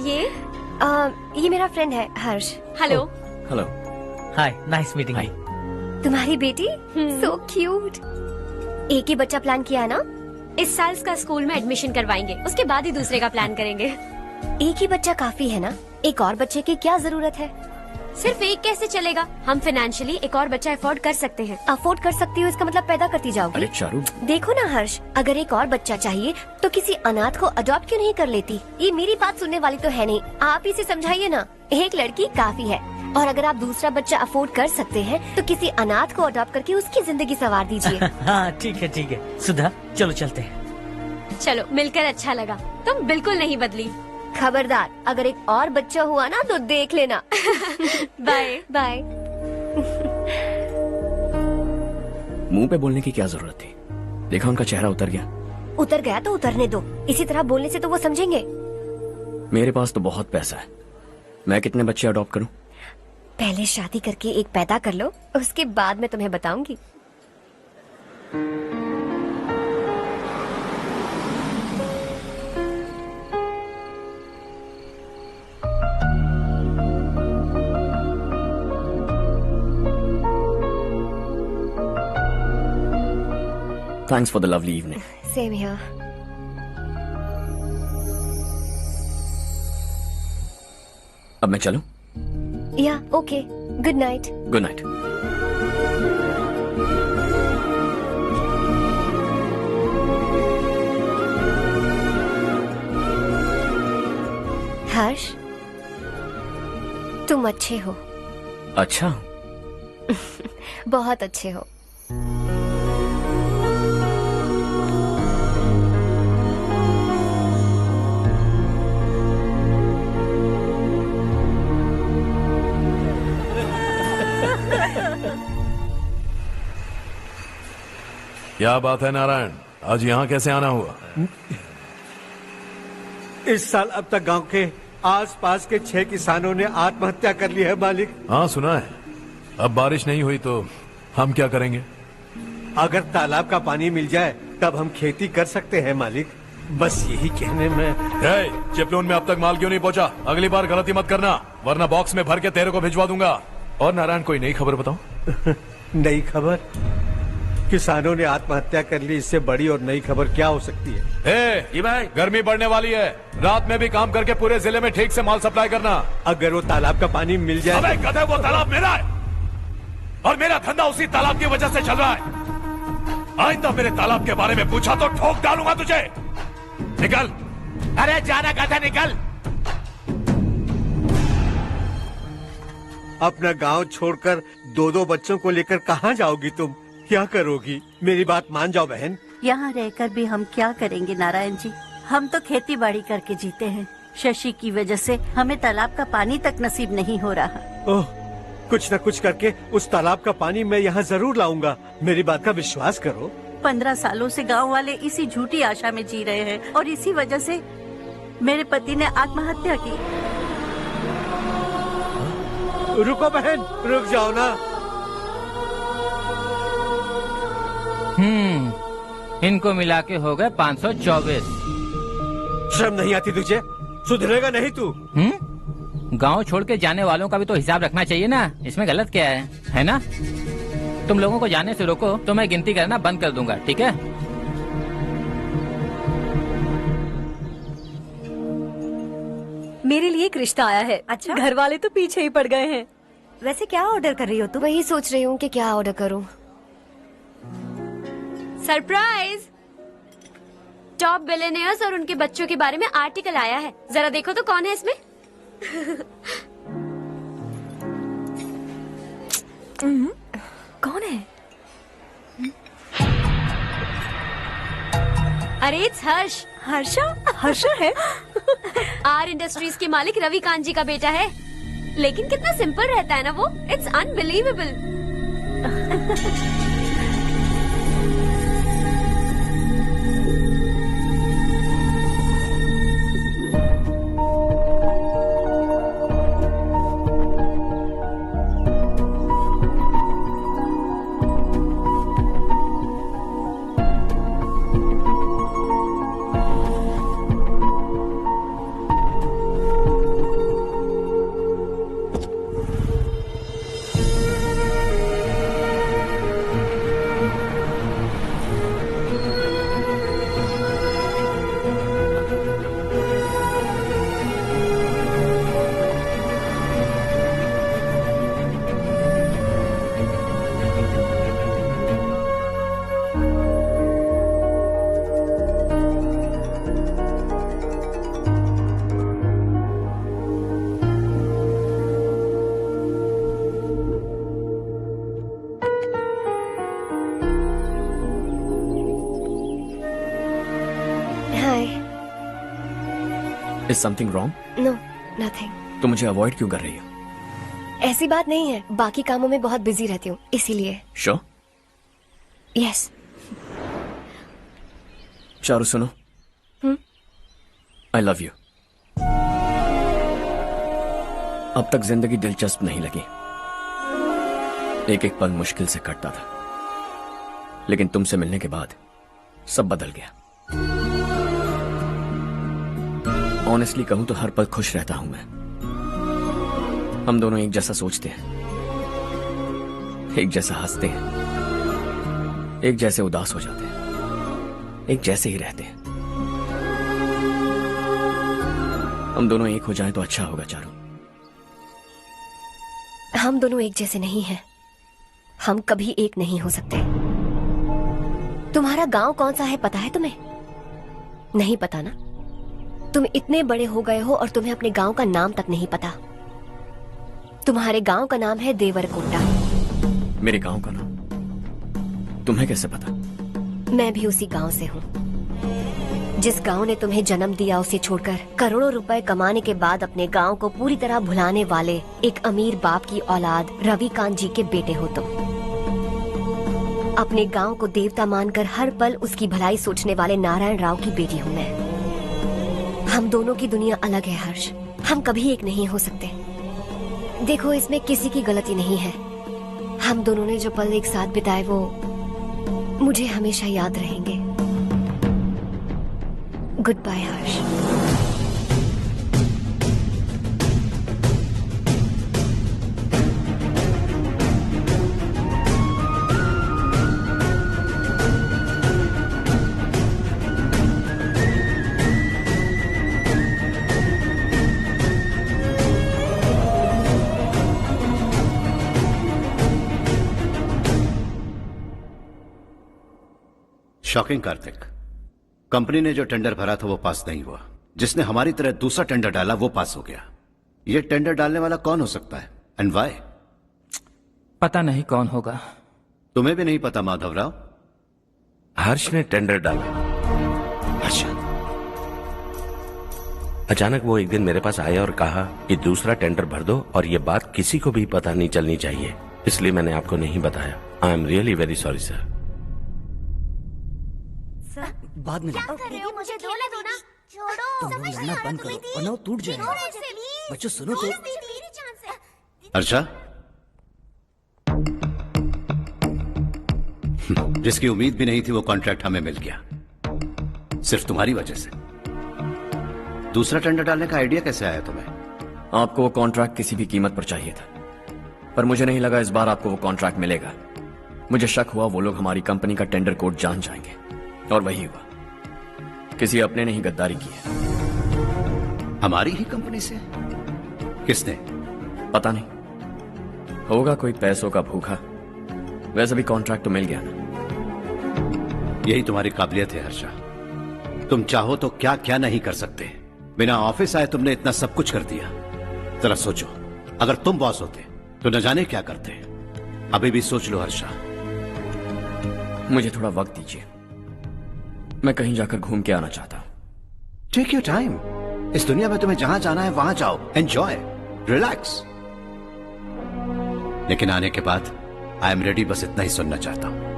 ये मेरा फ्रेंड है Harsh. Hello. Hello. Hi, nice meeting you. तुम्हारी बेटी सो क्यूट। एक ही बच्चा प्लान किया है ना? इस साल इसका स्कूल में एडमिशन करवाएंगे, उसके बाद ही दूसरे का प्लान करेंगे। एक ही बच्चा काफी है ना? एक और बच्चे की क्या जरूरत है? सिर्फ एक कैसे चलेगा? हम फाइनेंशियली एक और बच्चा अफोर्ड कर सकते हैं। अफोर्ड कर सकती हो इसका मतलब पैदा करती जाओगी। अरे चारू, देखो ना हर्ष, अगर एक और बच्चा चाहिए तो किसी अनाथ को अडॉप्ट क्यों नहीं कर लेती? ये मेरी बात सुनने वाली तो है नहीं, आप इसे समझाइए ना। एक लड़की काफी है, और अगर आप दूसरा बच्चा अफोर्ड कर सकते हैं तो किसी अनाथ को अडॉप्ट करके उसकी जिंदगी संवार दीजिए। हाँ ठीक है सुधा, चलो चलते हैं। चलो, मिलकर अच्छा लगा। तुम बिल्कुल नहीं बदली। खबरदार, अगर एक और बच्चा हुआ ना तो देख लेना। Bye bye. मुंह पे बोलने की क्या जरूरत थी? देखा उनका चेहरा उतर गया। उतर गया तो उतरने दो, इसी तरह बोलने से तो वो समझेंगे। मेरे पास तो बहुत पैसा है, मैं कितने बच्चे अडॉप्ट करूं? पहले शादी करके एक पैदा कर लो, उसके बाद मैं तुम्हें बताऊंगी। Thanks for the lovely evening. Same here. अब मैं चलूं? Yeah, okay. Good night. Good night. हर्ष, तुम अच्छे हो। अच्छा। बहुत अच्छे हो। क्या बात है नारायण, आज यहाँ कैसे आना हुआ? इस साल अब तक गांव के आसपास के 6 किसानों ने आत्महत्या कर ली है मालिक। हाँ सुना है। अब बारिश नहीं हुई तो हम क्या करेंगे? अगर तालाब का पानी मिल जाए तब हम खेती कर सकते हैं मालिक। बस यही कहने में। चिपलून में अब तक माल क्यों नहीं पहुँचा? अगली बार गलती मत करना, वरना बॉक्स में भर के तेरे को भिजवा दूंगा। और नारायण, कोई नई खबर बताओ। नई खबर? किसानों ने आत्महत्या कर ली, इससे बड़ी और नई खबर क्या हो सकती है? ये भाई, गर्मी बढ़ने वाली है, रात में भी काम करके पूरे जिले में ठीक से माल सप्लाई करना। अगर वो तालाब का पानी मिल जाए। अबे गधे, वो तालाब मेरा है और मेरा धंधा उसी तालाब की वजह से चल रहा है। आइंदा मेरे तालाब के बारे में पूछा तो ठोक डालूंगा तुझे। निकल। अरे जाना गधा, निकल। अपना गांव छोड़कर 2-2 बच्चों को लेकर कहाँ जाओगी तुम? क्या करोगी? मेरी बात मान जाओ बहन। यहाँ रहकर भी हम क्या करेंगे नारायण जी? हम तो खेती बाड़ी करके जीते हैं। शशि की वजह से हमें तालाब का पानी तक नसीब नहीं हो रहा। ओह, कुछ न कुछ करके उस तालाब का पानी मैं यहाँ जरूर लाऊंगा। मेरी बात का विश्वास करो। 15 सालों से गांव वाले इसी झूठी आशा में जी रहे हैं और इसी वजह से मेरे पति ने आत्महत्या की। रुको बहन, रुक जाओ ना। इनको मिला के हो गए 524। शर्म नहीं आती तुझे? सुधरेगा नहीं तू? गांव छोड़ के जाने वालों का भी तो हिसाब रखना चाहिए ना, इसमें गलत क्या है ना? तुम लोगों को जाने से रोको तो मैं गिनती करना बंद कर दूंगा, ठीक है? मेरे लिए एक रिश्ता आया है। अच्छा, घर वाले तो पीछे ही पड़ गए हैं। वैसे क्या ऑर्डर कर रही हो तुम? वही सोच रही हूँ कि क्या ऑर्डर करूँ। सरप्राइज! टॉप बिलियनियर्स और उनके बच्चों के बारे में आर्टिकल आया है, जरा देखो तो कौन है इसमें। कौन है? अरे इट्स हर्ष। हर्षा है? आर इंडस्ट्रीज के मालिक रवि कांत जी का बेटा है। लेकिन कितना सिंपल रहता है ना वो, it's unbelievable. Is something wrong? No, nothing. तो मुझे अवॉइड क्यों कर रही हो? ऐसी बात नहीं है, बाकी कामों में बहुत बिजी रहती हूँ इसीलिए। श्योर? यस। चारू सुनो, आई लव यू। अब तक जिंदगी दिलचस्प नहीं लगी, एक एक पल मुश्किल से कटता था, लेकिन तुमसे मिलने के बाद सब बदल गया। ऑनेस्टली कहूं तो हर पल खुश रहता हूं मैं। हम दोनों एक जैसा सोचते हैं, एक जैसा हंसते हैं, एक जैसे उदास हो जाते हैं, एक जैसे ही रहते हैं। हम दोनों एक हो जाएं तो अच्छा होगा चारू। हम दोनों एक जैसे नहीं हैं, हम कभी एक नहीं हो सकते। तुम्हारा गांव कौन सा है पता है तुम्हें? नहीं पता ना? तुम इतने बड़े हो गए हो और तुम्हें अपने गांव का नाम तक नहीं पता। तुम्हारे गांव का नाम है देवरकोटा। मेरे गांव का नाम तुम्हें कैसे पता? मैं भी उसी गांव से हूँ। जिस गांव ने तुम्हें जन्म दिया उसे छोड़कर करोड़ों रुपए कमाने के बाद अपने गांव को पूरी तरह भुलाने वाले एक अमीर बाप की औलाद रवि कांत जी के बेटे हो तुम। अपने गांव को देवता मानकर हर पल उसकी भलाई सोचने वाले नारायण राव की बेटी हूँ मैं। हम दोनों की दुनिया अलग है हर्ष, हम कभी एक नहीं हो सकते। देखो इसमें किसी की गलती नहीं है। हम दोनों ने जो पल एक साथ बिताए वो मुझे हमेशा याद रहेंगे। गुड बाय हर्ष। शॉकिंग कार्तिक, कंपनी ने जो टेंडर भरा था वो पास नहीं हुआ। जिसने हमारी तरह दूसरा टेंडर डाला वो पास हो गया। ये टेंडर डालने वाला कौन हो सकता है एंड व्हाई? पता नहीं कौन होगा। तुम्हें भी नहीं पता माधवराव? हर्ष ने टेंडर डाला। अच्छा। अचानक वो एक दिन मेरे पास आया और कहा कि दूसरा टेंडर भर दो और ये बात किसी को भी पता नहीं चलनी चाहिए, इसलिए मैंने आपको नहीं बताया। I am really very sorry sir. बाद में मुझे खेलने दो ना। छोड़ो, तुम लोग लड़ना बंद करो वरना वो टूट जाएगा। बच्चों सुनो तो। अर्षा, जिसकी उम्मीद भी नहीं थी वो कॉन्ट्रैक्ट हमें मिल गया, सिर्फ तुम्हारी वजह से। दूसरा टेंडर डालने का आइडिया कैसे आया तुम्हें? आपको वो कॉन्ट्रैक्ट किसी भी कीमत पर चाहिए था, पर मुझे नहीं लगा इस बार आपको वो कॉन्ट्रैक्ट मिलेगा। मुझे शक हुआ वो लोग हमारी कंपनी का टेंडर कोड जान जाएंगे, और वही हुआ। किसी अपने ने ही गद्दारी की है। हमारी ही कंपनी से? किसने? पता नहीं, होगा कोई पैसों का भूखा। वैसे भी कॉन्ट्रैक्ट तो मिल गया ना। यही तुम्हारी काबिलियत है हर्षा। तुम चाहो तो क्या क्या नहीं कर सकते। बिना ऑफिस आए तुमने इतना सब कुछ कर दिया। जरा सोचो, अगर तुम बॉस होते तो न जाने क्या करते। अभी भी सोच लो हर्षा। मुझे थोड़ा वक्त दीजिए, मैं कहीं जाकर घूम के आना चाहता हूं। Take your time. इस दुनिया में तुम्हें जहां जाना है वहां जाओ, एंजॉय, रिलैक्स। लेकिन आने के बाद आई एम रेडी, बस इतना ही सुनना चाहता हूं।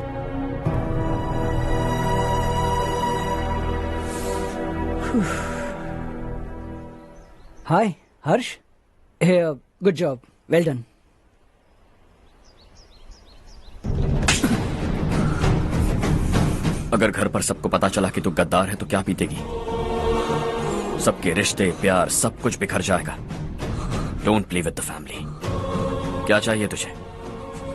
हाय हर्ष, गुड जॉब, वेल डन। अगर घर पर सबको पता चला कि तू गद्दार है तो क्या पीतेगी? सबके रिश्ते, प्यार, सब कुछ बिखर जाएगा। Don't play with the family. क्या चाहिए तुझे?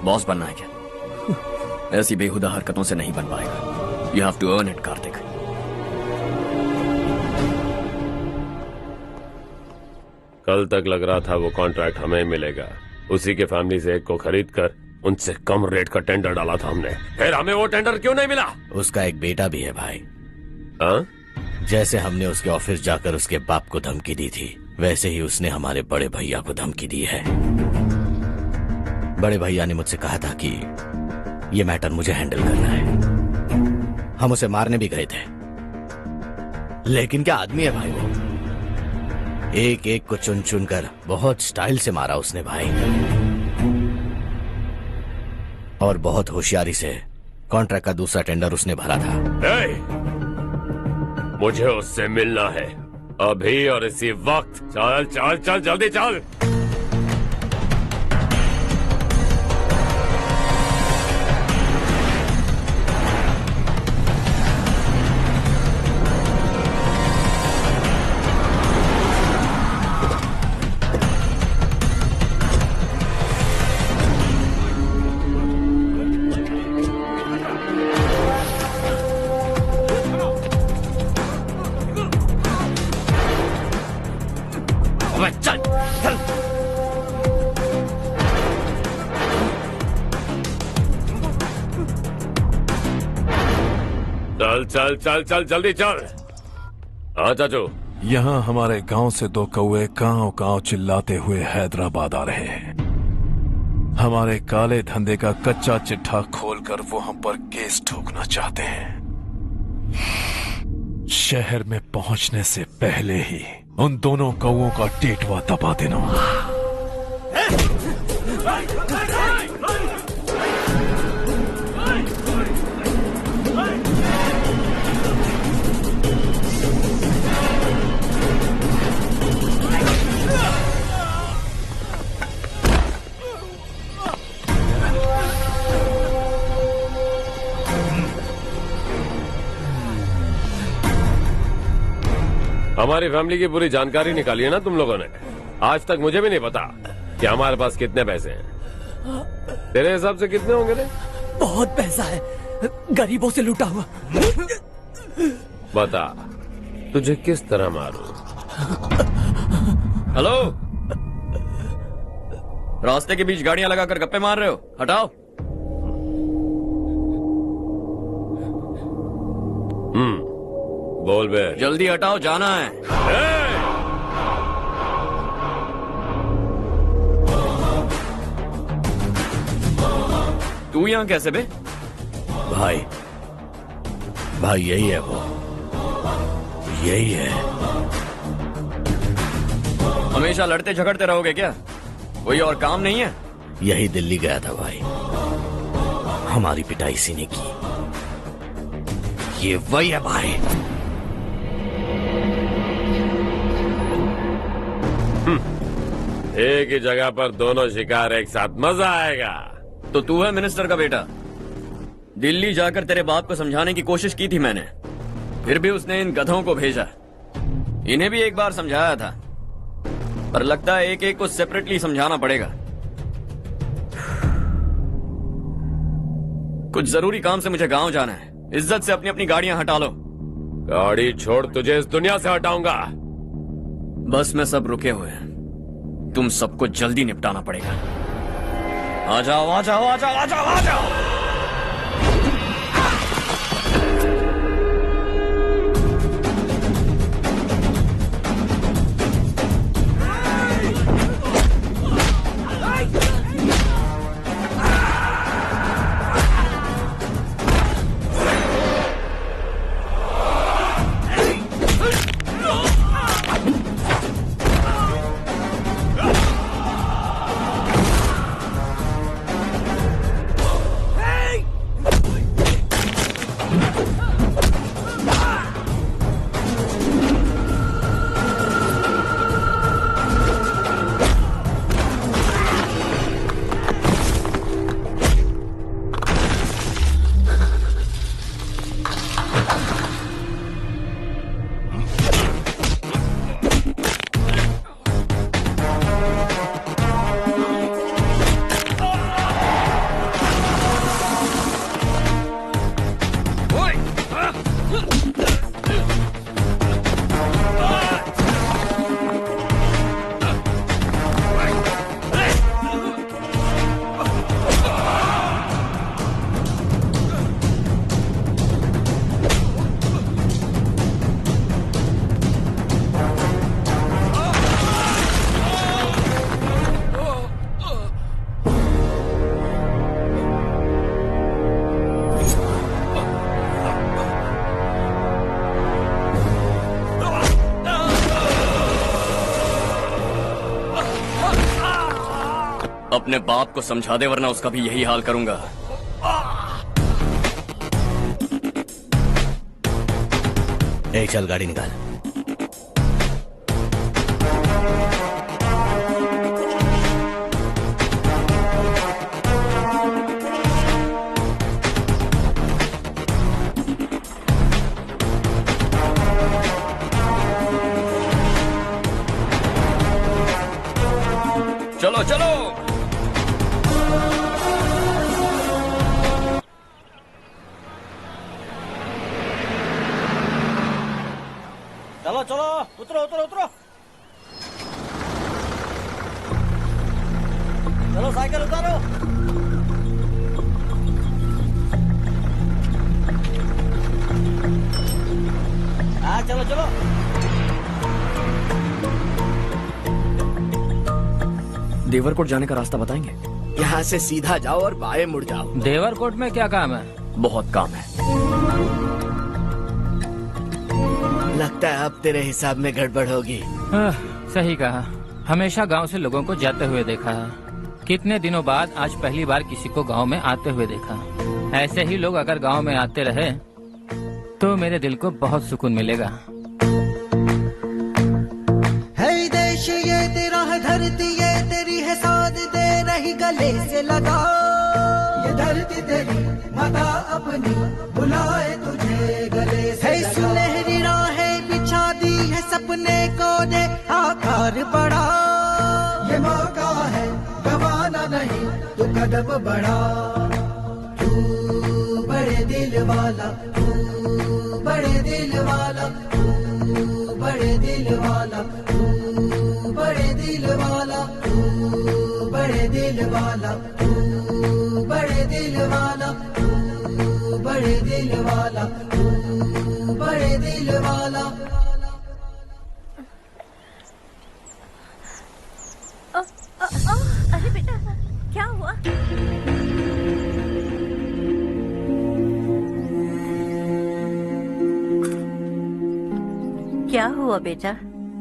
बॉस बनना है क्या? ऐसी बेहुदा हरकतों से नहीं बन पाएगा। You have to earn it Kartik. कल तक लग रहा था वो कॉन्ट्रैक्ट हमें मिलेगा। उसी के फैमिली से एक को खरीद कर उनसे कम रेट का टेंडर डाला था हमने। फिर हमें वो टेंडर क्यों नहीं मिला? उसका एक बेटा भी है भाई। हाँ? जैसे हमने उसके ऑफिस जाकर उसके बाप को धमकी दी थी, वैसे ही उसने हमारे बड़े भैया को धमकी दी है। बड़े भैया ने मुझसे कहा था कि ये मैटर मुझे हैंडल करना है। हम उसे मारने भी गए थे, लेकिन क्या आदमी है भाई वो। एक एक को चुन चुन कर बहुत स्टाइल से मारा उसने भाई, और बहुत होशियारी से कॉन्ट्रैक्ट का दूसरा टेंडर उसने भरा था। मुझे उससे मिलना है अभी और इसी वक्त। चल चल चल, जल्दी चल। चल चल चल चल, जल्दी चल। हाँ चाचू। यहाँ हमारे गांव से 2 कौवे कांव कांव चिल्लाते हुए हैदराबाद आ रहे हैं। हमारे काले धंधे का कच्चा चिट्ठा खोलकर वो हम पर केस ठोकना चाहते हैं। शहर में पहुंचने से पहले ही उन दोनों कौवों का टेटवा दबा देना। हमारी फैमिली की पूरी जानकारी निकाली है ना तुम लोगों ने। आज तक मुझे भी नहीं पता कि हमारे पास कितने पैसे हैं। तेरे हिसाब से कितने होंगे रे? बहुत पैसा है, गरीबों से लूटा हुआ। बता, तुझे किस तरह मारूं? हेलो, रास्ते के बीच गाड़ियां लगाकर गप्पे मार रहे हो? हटाओ। बोल बे। जल्दी हटाओ, जाना है। तू यहाँ कैसे बे? भाई यही है वो, यही है। हमेशा लड़ते झगड़ते रहोगे क्या? कोई और काम नहीं है? यही दिल्ली गया था भाई, हमारी पिटाई इसी ने की। ये वही है भाई। एक ही जगह पर दोनों शिकार एक साथ, मजा आएगा। तो तू है मिनिस्टर का बेटा? दिल्ली जाकर तेरे बाप को समझाने की कोशिश की थी मैंने, फिर भी उसने इन गधों को भेजा। इन्हें भी एक बार समझाया था, पर लगता है एक एक को सेपरेटली समझाना पड़ेगा। कुछ जरूरी काम से मुझे गांव जाना है। इज्जत से अपनी अपनी गाड़ियां हटा लो। गाड़ी छोड़, तुझे इस दुनिया से हटाऊंगा। बस में सब रुके हुए हैं, तुम सबको जल्दी निपटाना पड़ेगा। आ जाओ आ जाओ आ जाओ आ जाओ आ जाओ। अपने बाप को समझा दे, वरना उसका भी यही हाल करूंगा। चल गाड़ी निकाल। चलो चलो। चलो चलो, उतरो उतरो उतरो। चलो साइकिल उतारो। हाँ चलो चलो। देवरकोट जाने का रास्ता बताएंगे? यहाँ से सीधा जाओ और बाएं मुड़ जाओ। देवरकोट में क्या काम है? बहुत काम है। लगता है अब तेरे हिसाब में गड़बड़ होगी। सही कहा। हमेशा गांव से लोगों को जाते हुए देखा है, कितने दिनों बाद आज पहली बार किसी को गांव में आते हुए देखा। ऐसे ही लोग अगर गांव में आते रहे तो मेरे दिल को बहुत सुकून मिलेगा। है देश ये तेरा है, धरती ये तेरी है, साथ दे रही गले से लगा। ये धरती तेरी माता अपनी बुलाए तुझे गले से लगा। सुनहरी राहें बिछा दी है, सपने को दे आकार बढ़ा। ये मौका है गवाना नहीं, तू कदम बढ़ा। तू बड़े दिल वाला, तू बड़े दिल वाला, तू बड़े दिल वाला, तू बड़े दिल वाला, तू बड़े दिल वाला, तू बड़े दिल वाला, तू बड़े दिल वाला, तू बड़े दिल वाला। अरे बेटा क्या हुआ? क्या हुआ बेटा?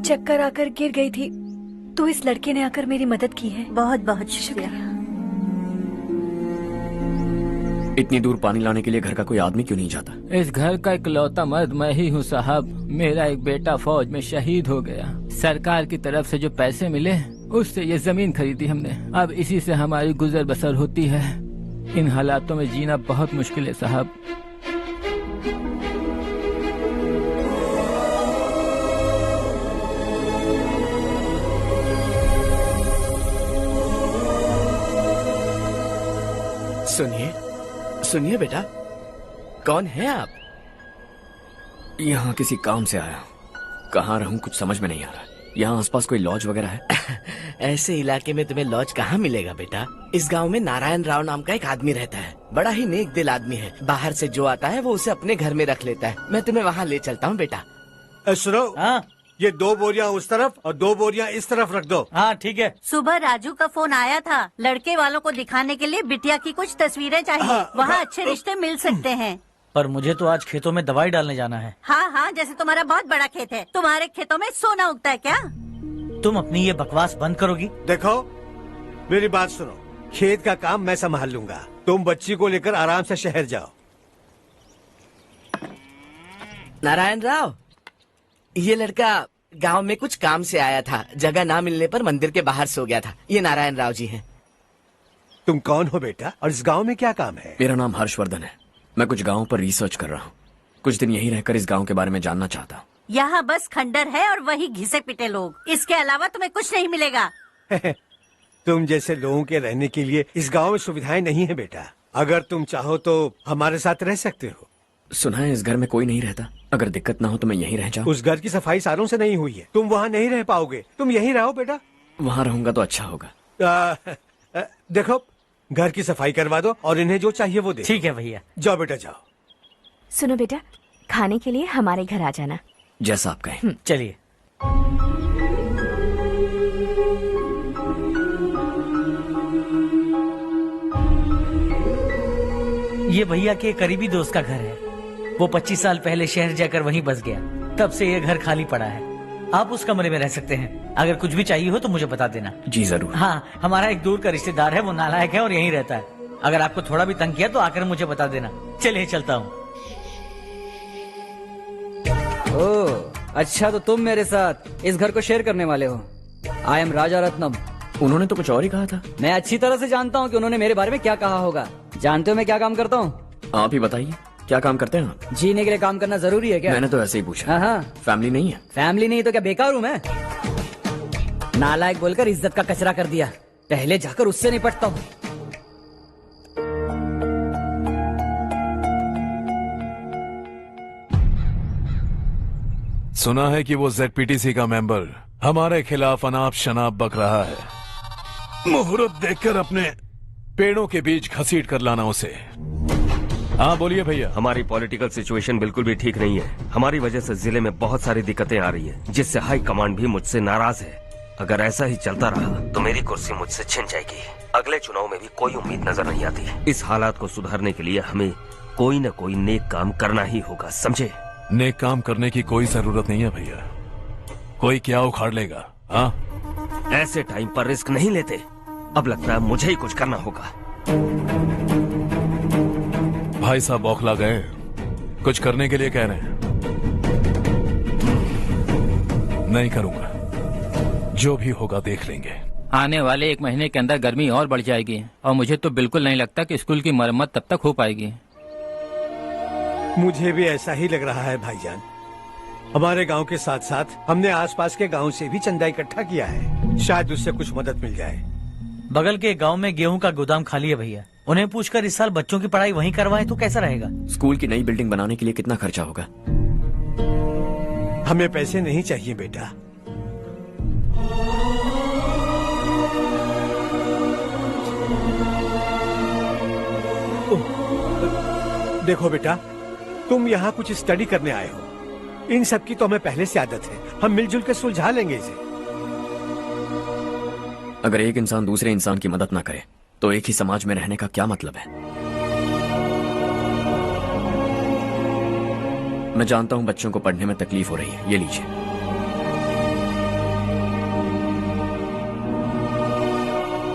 चक्कर आकर गिर गई थी, तो इस लड़के ने आकर मेरी मदद की है। बहुत बहुत शुक्रिया। इतनी दूर पानी लाने के लिए घर का कोई आदमी क्यों नहीं जाता? इस घर का इकलौता मर्द मैं ही हूँ साहब। मेरा एक बेटा फौज में शहीद हो गया। सरकार की तरफ से जो पैसे मिले उससे ये जमीन खरीदी हमने। अब इसी से हमारी गुजर बसर होती है। इन हालातों में जीना बहुत मुश्किल है साहब। सुनिए सुनिए बेटा, कौन है आप? यहाँ किसी काम से आया हूँ। कहाँ रहूँ कुछ समझ में नहीं आ रहा। यहाँ आसपास कोई लॉज वगैरह है? ऐसे इलाके में तुम्हें लॉज कहाँ मिलेगा बेटा? इस गांव में नारायण राव नाम का एक आदमी रहता है। बड़ा ही नेक दिल आदमी है। बाहर से जो आता है वो उसे अपने घर में रख लेता है। मैं तुम्हें वहाँ ले चलता हूँ बेटा। सुनो, ये 2 बोरियां उस तरफ और 2 बोरियां इस तरफ रख दो। हाँ ठीक है। सुबह राजू का फोन आया था, लड़के वालों को दिखाने के लिए बिटिया की कुछ तस्वीरें चाहिए। वहाँ अच्छे रिश्ते मिल सकते हैं। पर मुझे तो आज खेतों में दवाई डालने जाना है। हाँ हाँ, जैसे तुम्हारा बहुत बड़ा खेत है। तुम्हारे खेतों में सोना उगता है क्या? तुम अपनी ये बकवास बंद करोगी? देखो मेरी बात सुनो, खेत का काम मैं संभाल लूंगा। तुम बच्ची को लेकर आराम से शहर जाओ। नारायण राव, ये लड़का गांव में कुछ काम से आया था। जगह ना मिलने पर मंदिर के बाहर सो गया था। ये नारायण राव जी हैं। तुम कौन हो बेटा और इस गांव में क्या काम है? मेरा नाम हर्षवर्धन है। मैं कुछ गाँव पर रिसर्च कर रहा हूँ। कुछ दिन यहीं रहकर इस गाँव के बारे में जानना चाहता हूँ। यहाँ बस खंडर है और वही घिसे पिटे लोग। इसके अलावा तुम्हें कुछ नहीं मिलेगा। तुम जैसे लोगों के रहने के लिए इस गांव में सुविधाएं नहीं है बेटा। अगर तुम चाहो तो हमारे साथ रह सकते हो। सुना है इस घर में कोई नहीं रहता। अगर दिक्कत ना हो तो मैं यहीं रह जाऊँ। उस घर की सफाई सालों से नहीं हुई है। तुम वहाँ नहीं रह पाओगे। तुम यहीं रहो बेटा। वहाँ रहूंगा तो अच्छा होगा। देखो, घर की सफाई करवा दो और इन्हें जो चाहिए वो दे। ठीक है भैया। जाओ बेटा जाओ। सुनो बेटा, खाने के लिए हमारे घर आ जाना। जैसा आप कहें। चलिए। ये भैया के करीबी दोस्त का घर है। वो 25 साल पहले शहर जाकर वहीं बस गया। तब से ये घर खाली पड़ा है। आप उस कमरे में रह सकते हैं। अगर कुछ भी चाहिए हो तो मुझे बता देना। जी जरूर। हाँ, हमारा एक दूर का रिश्तेदार है, वो नालायक है और यहीं रहता है। अगर आपको थोड़ा भी तंग किया तो आकर मुझे बता देना। चलिए चलता हूँ। ओह, अच्छा तो तुम मेरे साथ इस घर को शेयर करने वाले हो। आई एम राजा रत्नम। उन्होंने तो कुछ और ही कहा था। मैं अच्छी तरह से जानता हूँ कि उन्होंने मेरे बारे में क्या कहा होगा। जानते हो मैं क्या काम करता हूँ? आप ही बताइए, क्या काम करते हैं आप? जीने के लिए काम करना जरूरी है क्या? मैंने तो ऐसे ही पूछा। हाँ। फैमिली नहीं है? फैमिली नहीं तो क्या बेकार हूँ मैं? नालायक बोलकर इज्जत का कचरा कर दिया। पहले जाकर उससे निपटता हूँ। सुना है कि वो ZPTC का मेंबर हमारे खिलाफ अनाप शनाप बक रहा है। मुहूर्त देखकर अपने पेड़ों के बीच घसीट कर लाना उसे। हाँ बोलिए भैया। हमारी पॉलिटिकल सिचुएशन बिल्कुल भी ठीक नहीं है। हमारी वजह से जिले में बहुत सारी दिक्कतें आ रही है, जिससे हाई कमांड भी मुझसे नाराज है। अगर ऐसा ही चलता रहा तो मेरी कुर्सी मुझसे छिन जाएगी। अगले चुनाव में भी कोई उम्मीद नजर नहीं आती। इस हालात को सुधारने के लिए हमें कोई न कोई नेक काम करना ही होगा, समझे? नेक काम करने की कोई जरूरत नहीं है भैया। कोई क्या उखाड़ लेगा? हाँ, ऐसे टाइम पर रिस्क नहीं लेते। अब लगता है मुझे ही कुछ करना होगा। भाई साहब बौखला गए, कुछ करने के लिए कह रहे हैं। नहीं करूंगा, जो भी होगा देख लेंगे। आने वाले 1 महीने के अंदर गर्मी और बढ़ जाएगी और मुझे तो बिल्कुल नहीं लगता कि स्कूल की मरम्मत तब तक हो पाएगी। मुझे भी ऐसा ही लग रहा है भाईजान। हमारे गांव के साथ साथ हमने आसपास के गांव से भी चंदा इकट्ठा किया है। शायद उससे कुछ मदद मिल जाए। बगल के गांव में गेहूं का गोदाम खाली है भैया। उन्हें पूछकर इस साल बच्चों की पढ़ाई वहीं करवाएं तो कैसा रहेगा? स्कूल की नई बिल्डिंग बनाने के लिए कितना खर्चा होगा? हमें पैसे नहीं चाहिए बेटा। देखो बेटा, तुम यहाँ कुछ स्टडी करने आए हो। इन सब की तो हमें पहले से आदत है। हम मिलजुल के सुलझा लेंगे इसे। अगर एक इंसान दूसरे इंसान की मदद ना करे तो एक ही समाज में रहने का क्या मतलब है? मैं जानता हूं बच्चों को पढ़ने में तकलीफ हो रही है। ये लीजिए।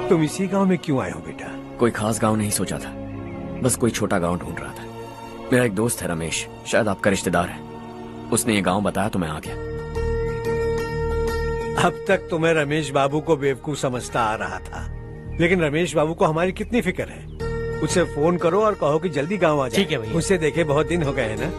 तुम इसी गांव में क्यों आए हो बेटा? कोई खास गांव नहीं सोचा था, बस कोई छोटा गांव ढूंढ रहा था। मेरा एक दोस्त है रमेश, शायद आपका रिश्तेदार है। उसने ये गांव बताया तो मैं आ गया। अब तक तो मैं रमेश बाबू को बेवकूफ समझता आ रहा था, लेकिन रमेश बाबू को हमारी कितनी फिक्र है। उसे फोन करो और कहो कि जल्दी गांव आ जाए। ठीक है भैया। उसे देखे बहुत दिन हो गए हैं ना।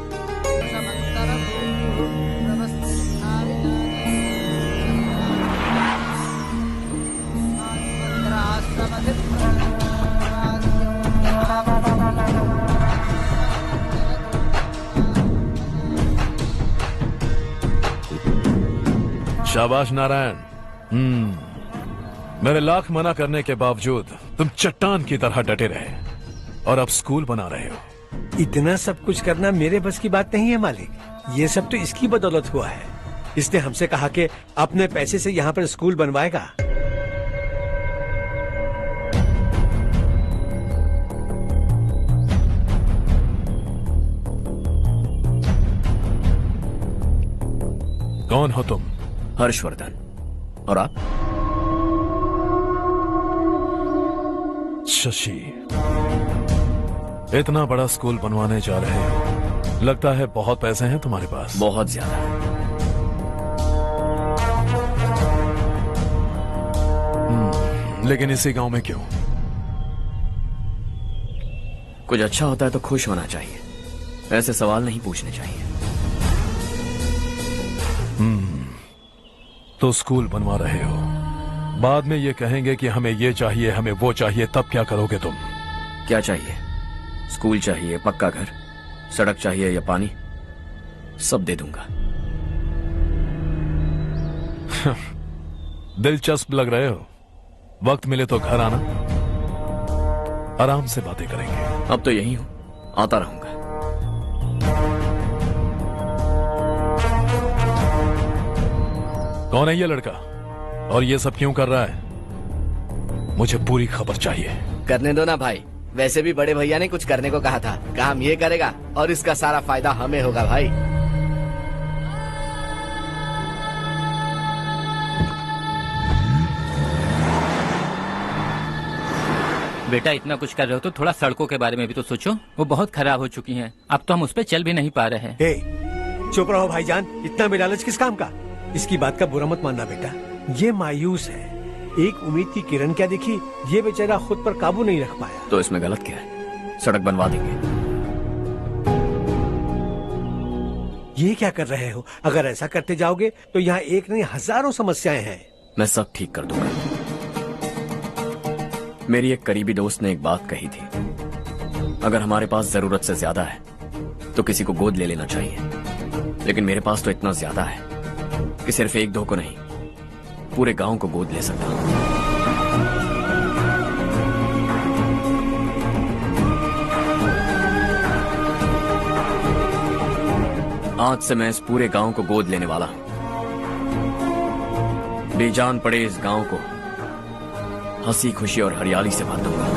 शाबाश नारायण। मेरे लाख मना करने के बावजूद तुम चट्टान की तरह डटे रहे और अब स्कूल बना रहे हो। इतना सब कुछ करना मेरे बस की बात नहीं है मालिक, ये सब तो इसकी बदौलत हुआ है। इसने हमसे कहा कि अपने पैसे से यहाँ पर स्कूल बनवाएगा। कौन हो तुम? हर्षवर्धन। और आप? शशि। इतना बड़ा स्कूल बनवाने जा रहे हो, लगता है बहुत पैसे हैं तुम्हारे पास। बहुत ज्यादा। लेकिन इसी गांव में क्यों? कुछ अच्छा होता है तो खुश होना चाहिए, ऐसे सवाल नहीं पूछने चाहिए। तो स्कूल बनवा रहे हो, बाद में ये कहेंगे कि हमें ये चाहिए, हमें वो चाहिए, तब क्या करोगे तुम? क्या चाहिए? स्कूल चाहिए, पक्का घर, सड़क चाहिए या पानी, सब दे दूंगा। दिलचस्प लग रहे हो। वक्त मिले तो घर आना, आराम से बातें करेंगे। अब तो यही हूं, आता रहूंगा। कौन है ये लड़का और ये सब क्यों कर रहा है? मुझे पूरी खबर चाहिए। करने दो ना भाई, वैसे भी बड़े भैया ने कुछ करने को कहा था, काम ये करेगा और इसका सारा फायदा हमें होगा भाई। बेटा इतना कुछ कर रहे हो तो थोड़ा सड़कों के बारे में भी तो सोचो, वो बहुत खराब हो चुकी हैं। अब तो हम उस पर चल भी नहीं पा रहे हैं। चुप रहो भाईजान, इतना बेलालच किस काम का? इसकी बात का बुरा मत मानना बेटा, ये मायूस है। एक उम्मीद की किरण क्या दिखी, ये बेचारा खुद पर काबू नहीं रख पाया। तो इसमें गलत क्या है? सड़क बनवा देंगे। ये क्या कर रहे हो? अगर ऐसा करते जाओगे तो यहाँ एक नहीं हजारों समस्याएं हैं। मैं सब ठीक कर दूंगा। मेरी एक करीबी दोस्त ने एक बात कही थी, अगर हमारे पास जरूरत से ज्यादा है तो किसी को गोद ले लेना चाहिए। लेकिन मेरे पास तो इतना ज्यादा है कि सिर्फ एक दो को नहीं, पूरे गांव को गोद ले सकता हूं। आज से मैं इस पूरे गांव को गोद लेने वाला हूं। बेजान पड़े इस गांव को हंसी खुशी और हरियाली से भर दूंगा।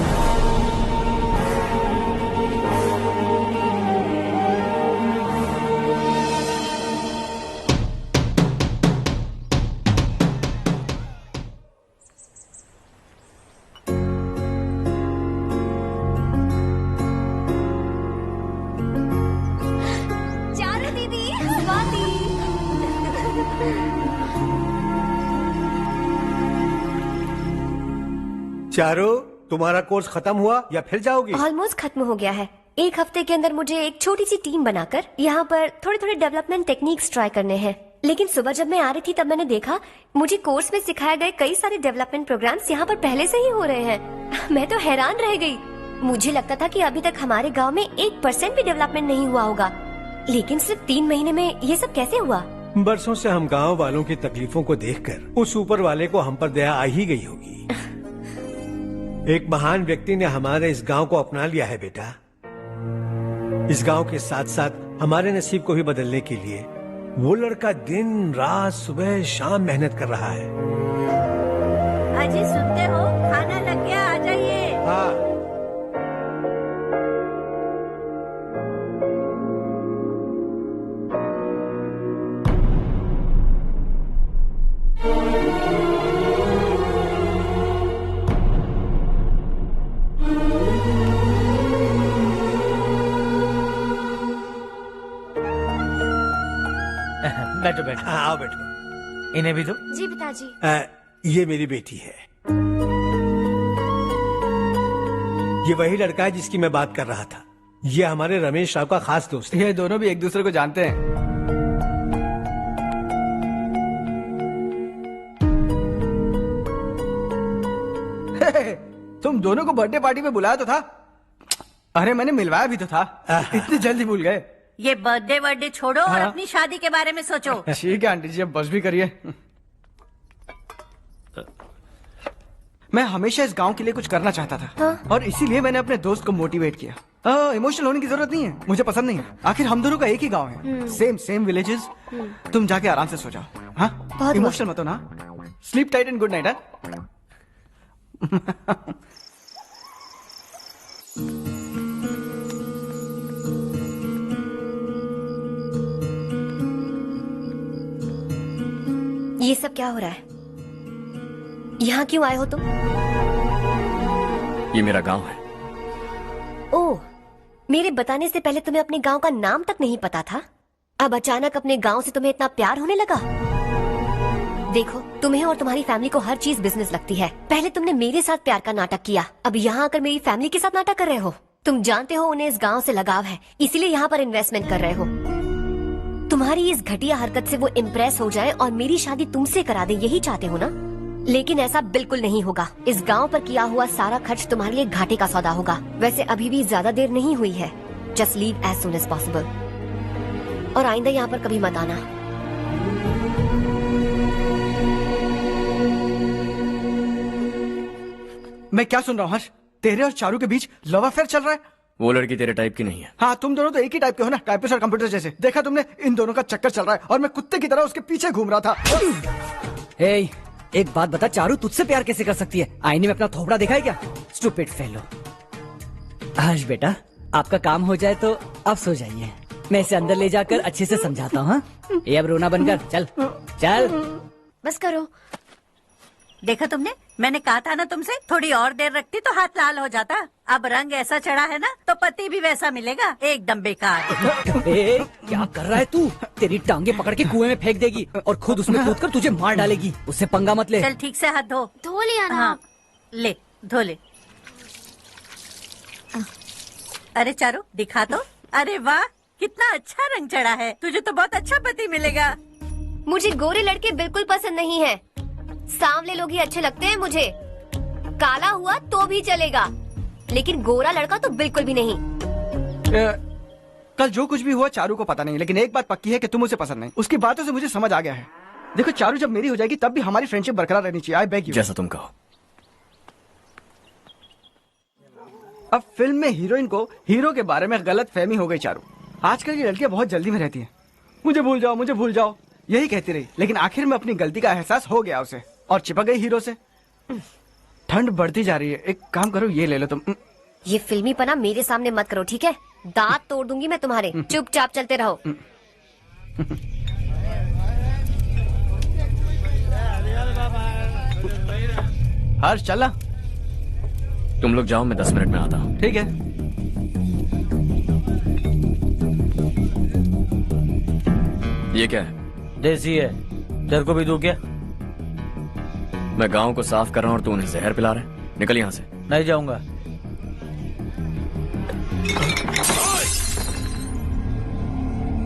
चारू दीदी, स्वाति। चारू, तुम्हारा कोर्स खत्म हुआ या फिर जाओगी? ऑलमोस्ट खत्म हो गया है। एक हफ्ते के अंदर मुझे एक छोटी सी टीम बनाकर यहाँ पर थोड़े थोड़े डेवलपमेंट टेक्निक्स ट्राई करने हैं। लेकिन सुबह जब मैं आ रही थी तब मैंने देखा मुझे कोर्स में सिखाए गए कई सारे डेवलपमेंट प्रोग्राम्स यहाँ पर पहले से ही हो रहे हैं। मैं तो हैरान रह गई। मुझे लगता था कि अभी तक हमारे गांव में 1% भी डेवलपमेंट नहीं हुआ होगा, लेकिन सिर्फ 3 महीने में ये सब कैसे हुआ? बरसों से हम गांव वालों की तकलीफों को देखकर उस ऊपर वाले को हम पर दया आ ही गई होगी। एक महान व्यक्ति ने हमारे इस गांव को अपना लिया है बेटा। इस गांव के साथ साथ हमारे नसीब को भी बदलने के लिए वो लड़का दिन रात सुबह शाम मेहनत कर रहा है। अजी सुनते हो, खाना लग गया, आ जाइए। हाँ। बैठो बैठो। हाँ, आओ बैठो। इन्हें भी दो। जी पिताजी। ये मेरी बेटी है। ये वही लड़का है जिसकी मैं बात कर रहा था। ये हमारे रमेश राव का खास दोस्त है। ये दोनों भी एक दूसरे को जानते हैं। तुम दोनों को बर्थडे पार्टी में बुलाया तो था? अरे मैंने मिलवाया भी तो था। इतनी जल्दी भूल गए? ये बर्थडे छोड़ो और अपनी शादी के बारे में सोचो। ठीक है आंटी जी, अब बस भी करिए। मैं हमेशा इस गांव के लिए कुछ करना चाहता था। हाँ? और इसीलिए मैंने अपने दोस्त को मोटिवेट किया। इमोशनल होने की जरूरत नहीं है, मुझे पसंद नहीं है। आखिर हम दोनों का एक ही गांव है, सेम विलेजेस। तुम जाके आराम से सो जाओ। हाँ, इमोशनल मत हो ना। Sleep tight and good night. ये सब क्या हो रहा है? यहाँ क्यों आए हो तुम? ये मेरा गांव है। ओह, मेरे बताने से पहले तुम्हें अपने गांव का नाम तक नहीं पता था? अब अचानक अपने गांव से तुम्हें इतना प्यार होने लगा? देखो, तुम्हें और तुम्हारी फैमिली को हर चीज बिजनेस लगती है। पहले तुमने मेरे साथ प्यार का नाटक किया, अब यहाँ आकर मेरी फैमिली के साथ नाटक कर रहे हो। तुम जानते हो उन्हें इस गांव से लगाव है, इसीलिए यहाँ पर इन्वेस्टमेंट कर रहे हो। तुम्हारी इस घटिया हरकत से वो इम्प्रेस हो जाए और मेरी शादी तुमसे करा दे, यही चाहते हो ना? लेकिन ऐसा बिल्कुल नहीं होगा। इस गांव पर किया हुआ सारा खर्च तुम्हारे लिए घाटे का सौदा होगा। वैसे अभी भी ज्यादा देर नहीं हुई है। Just leave as soon as possible और आइंदा यहाँ पर कभी मत आना। मैं क्या सुन रहा हूँ हर्ष? तेरे और चारू के बीच लव अफेयर चल रहा है? वो लड़की तेरे टाइप की नहीं है। हाँ, तुम दोनों तो एक ही टाइप के हो ना, टाइपिस्ट और कंप्यूटर जैसे। देखा तुमने, इन दोनों का चक्कर चल रहा है और मैं कुत्ते की तरह उसके पीछे घूम रहा था। हे, एक बात बता, चारू तुझसे प्यार कैसे कर सकती है? आईने में अपना थोपड़ा देखा है क्या? Stupid fellow. हर्ष बेटा, आपका काम हो जाए तो आप सो जाइए। मैं इसे अंदर ले जाकर अच्छे से समझाता हूँ। ये अब रोना बनकर चल चल। बस करो। देखा तुमने, मैंने कहा था ना तुमसे, थोड़ी और देर रखती तो हाथ लाल हो जाता। अब रंग ऐसा चढ़ा है ना तो पति भी वैसा मिलेगा, एकदम बेकार। क्या कर रहा है तू? तेरी टांगे पकड़ के कुएं में फेंक देगी और खुद उसमें कूदकर तुझे मार डालेगी। उससे पंगा मत ले। चल ठीक से हाथ धो। धो लिया ना? हाँ, ले धो ले। अरे चारू दिखा तो। अरे वाह, कितना अच्छा रंग चढ़ा है। तुझे तो बहुत अच्छा पति मिलेगा। मुझे गोरे लड़के बिल्कुल पसंद नहीं है। सांवले लोग ही अच्छे लगते हैं मुझे। काला हुआ तो भी चलेगा, लेकिन गोरा लड़का तो बिल्कुल भी नहीं। कल जो कुछ भी हुआ चारू को पता नहीं, लेकिन एक बात पक्की है कि तुम उसे पसंद नहीं। उसकी बातों से मुझे समझ आ गया है। देखो चारू जब मेरी हो जाएगी तब भी हमारी फ्रेंडशिप बरकरार रहनी चाहिए। I beg you. जैसा तुम कहो। अब फिल्म में हीरोइन को हीरो के बारे में गलत फहमी हो गई चारू। आजकल की लड़कियां बहुत जल्दी में रहती हैं। मुझे भूल जाओ, मुझे भूल जाओ, यही कहती रही, लेकिन आखिर में अपनी गलती का एहसास हो गया उसे और चिपक गई हीरो से। ठंड बढ़ती जा रही है, एक काम करो, ये ले लो तुम। ये फिल्मी पना मेरे सामने मत करो, ठीक है? दांत तोड़ दूंगी मैं तुम्हारे। चुपचाप चलते रहो। हर्ष चला। तुम लोग जाओ, मैं 10 मिनट में आता हूँ। ठीक है। ये क्या है? देसी है, तेरे को भी दूं क्या? मैं गांव को साफ कर रहा हूँ और तू उन्हें जहर पिला रहा है। निकल यहाँ से। नहीं जाऊंगा।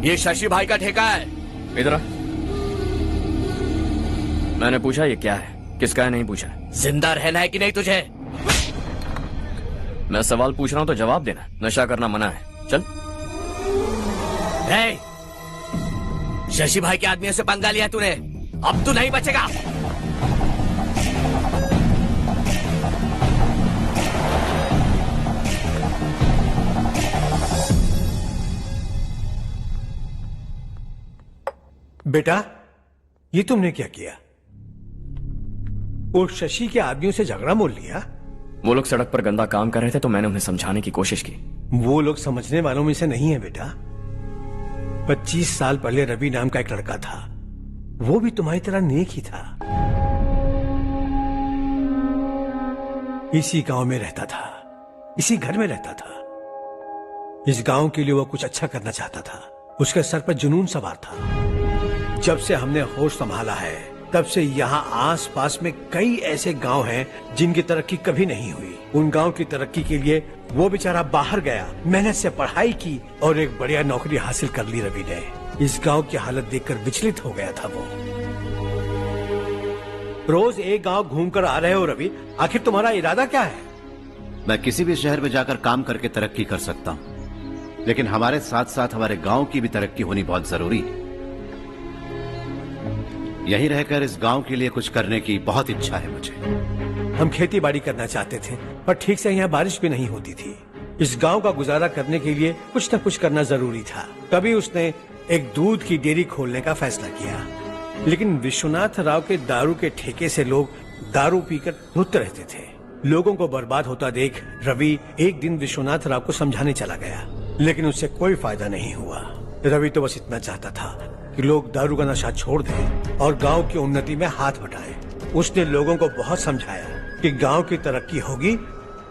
ये शशि भाई का ठेका है। इधर आ। मैंने पूछा ये क्या है, किसका है नहीं पूछा। जिंदा रहना है कि नहीं तुझे? मैं सवाल पूछ रहा हूँ तो जवाब देना। नशा करना मना है। चल। शशि भाई के आदमियों से पंगा लिया तूने, अब तू नहीं बचेगा। बेटा, ये तुमने क्या किया? उस शशि के आदमियों से झगड़ा मोल लिया? वो लोग सड़क पर गंदा काम कर रहे थे तो मैंने उन्हें समझाने की कोशिश की। वो लोग समझने वालों में से नहीं है बेटा। 25 साल पहले रवि नाम का एक लड़का था, वो भी तुम्हारी तरह नेक ही था। इसी गांव में रहता था, इसी घर में रहता था। इस गांव के लिए वो कुछ अच्छा करना चाहता था। उसके सर पर जुनून सवार था। जब से हमने होश संभाला है तब से यहाँ आस पास में कई ऐसे गांव हैं जिनकी तरक्की कभी नहीं हुई। उन गांव की तरक्की के लिए वो बेचारा बाहर गया, मेहनत से पढ़ाई की और एक बढ़िया नौकरी हासिल कर ली रवि ने। इस गांव की हालत देखकर विचलित हो गया था वो। रोज एक गांव घूमकर आ रहे हो रवि, आखिर तुम्हारा इरादा क्या है? मैं किसी भी शहर में जाकर काम करके तरक्की कर सकता हूँ, लेकिन हमारे साथ साथ हमारे गांव की भी तरक्की होनी बहुत जरूरी है। यहीं रहकर इस गांव के लिए कुछ करने की बहुत इच्छा है मुझे। हम खेती बाड़ी करना चाहते थे, पर ठीक से यहाँ बारिश भी नहीं होती थी। इस गांव का गुजारा करने के लिए कुछ न कुछ करना जरूरी था। तभी उसने एक दूध की डेयरी खोलने का फैसला किया। लेकिन विश्वनाथ राव के दारू के ठेके से लोग दारू पीकर धुत रहते थे। लोगों को बर्बाद होता देख रवि एक दिन विश्वनाथ राव को समझाने चला गया, लेकिन उससे कोई फायदा नहीं हुआ। रवि तो बस इतना चाहता था कि लोग दारू का नशा छोड़ दें और गांव की उन्नति में हाथ बटाएं। उसने लोगों को बहुत समझाया कि गांव की तरक्की होगी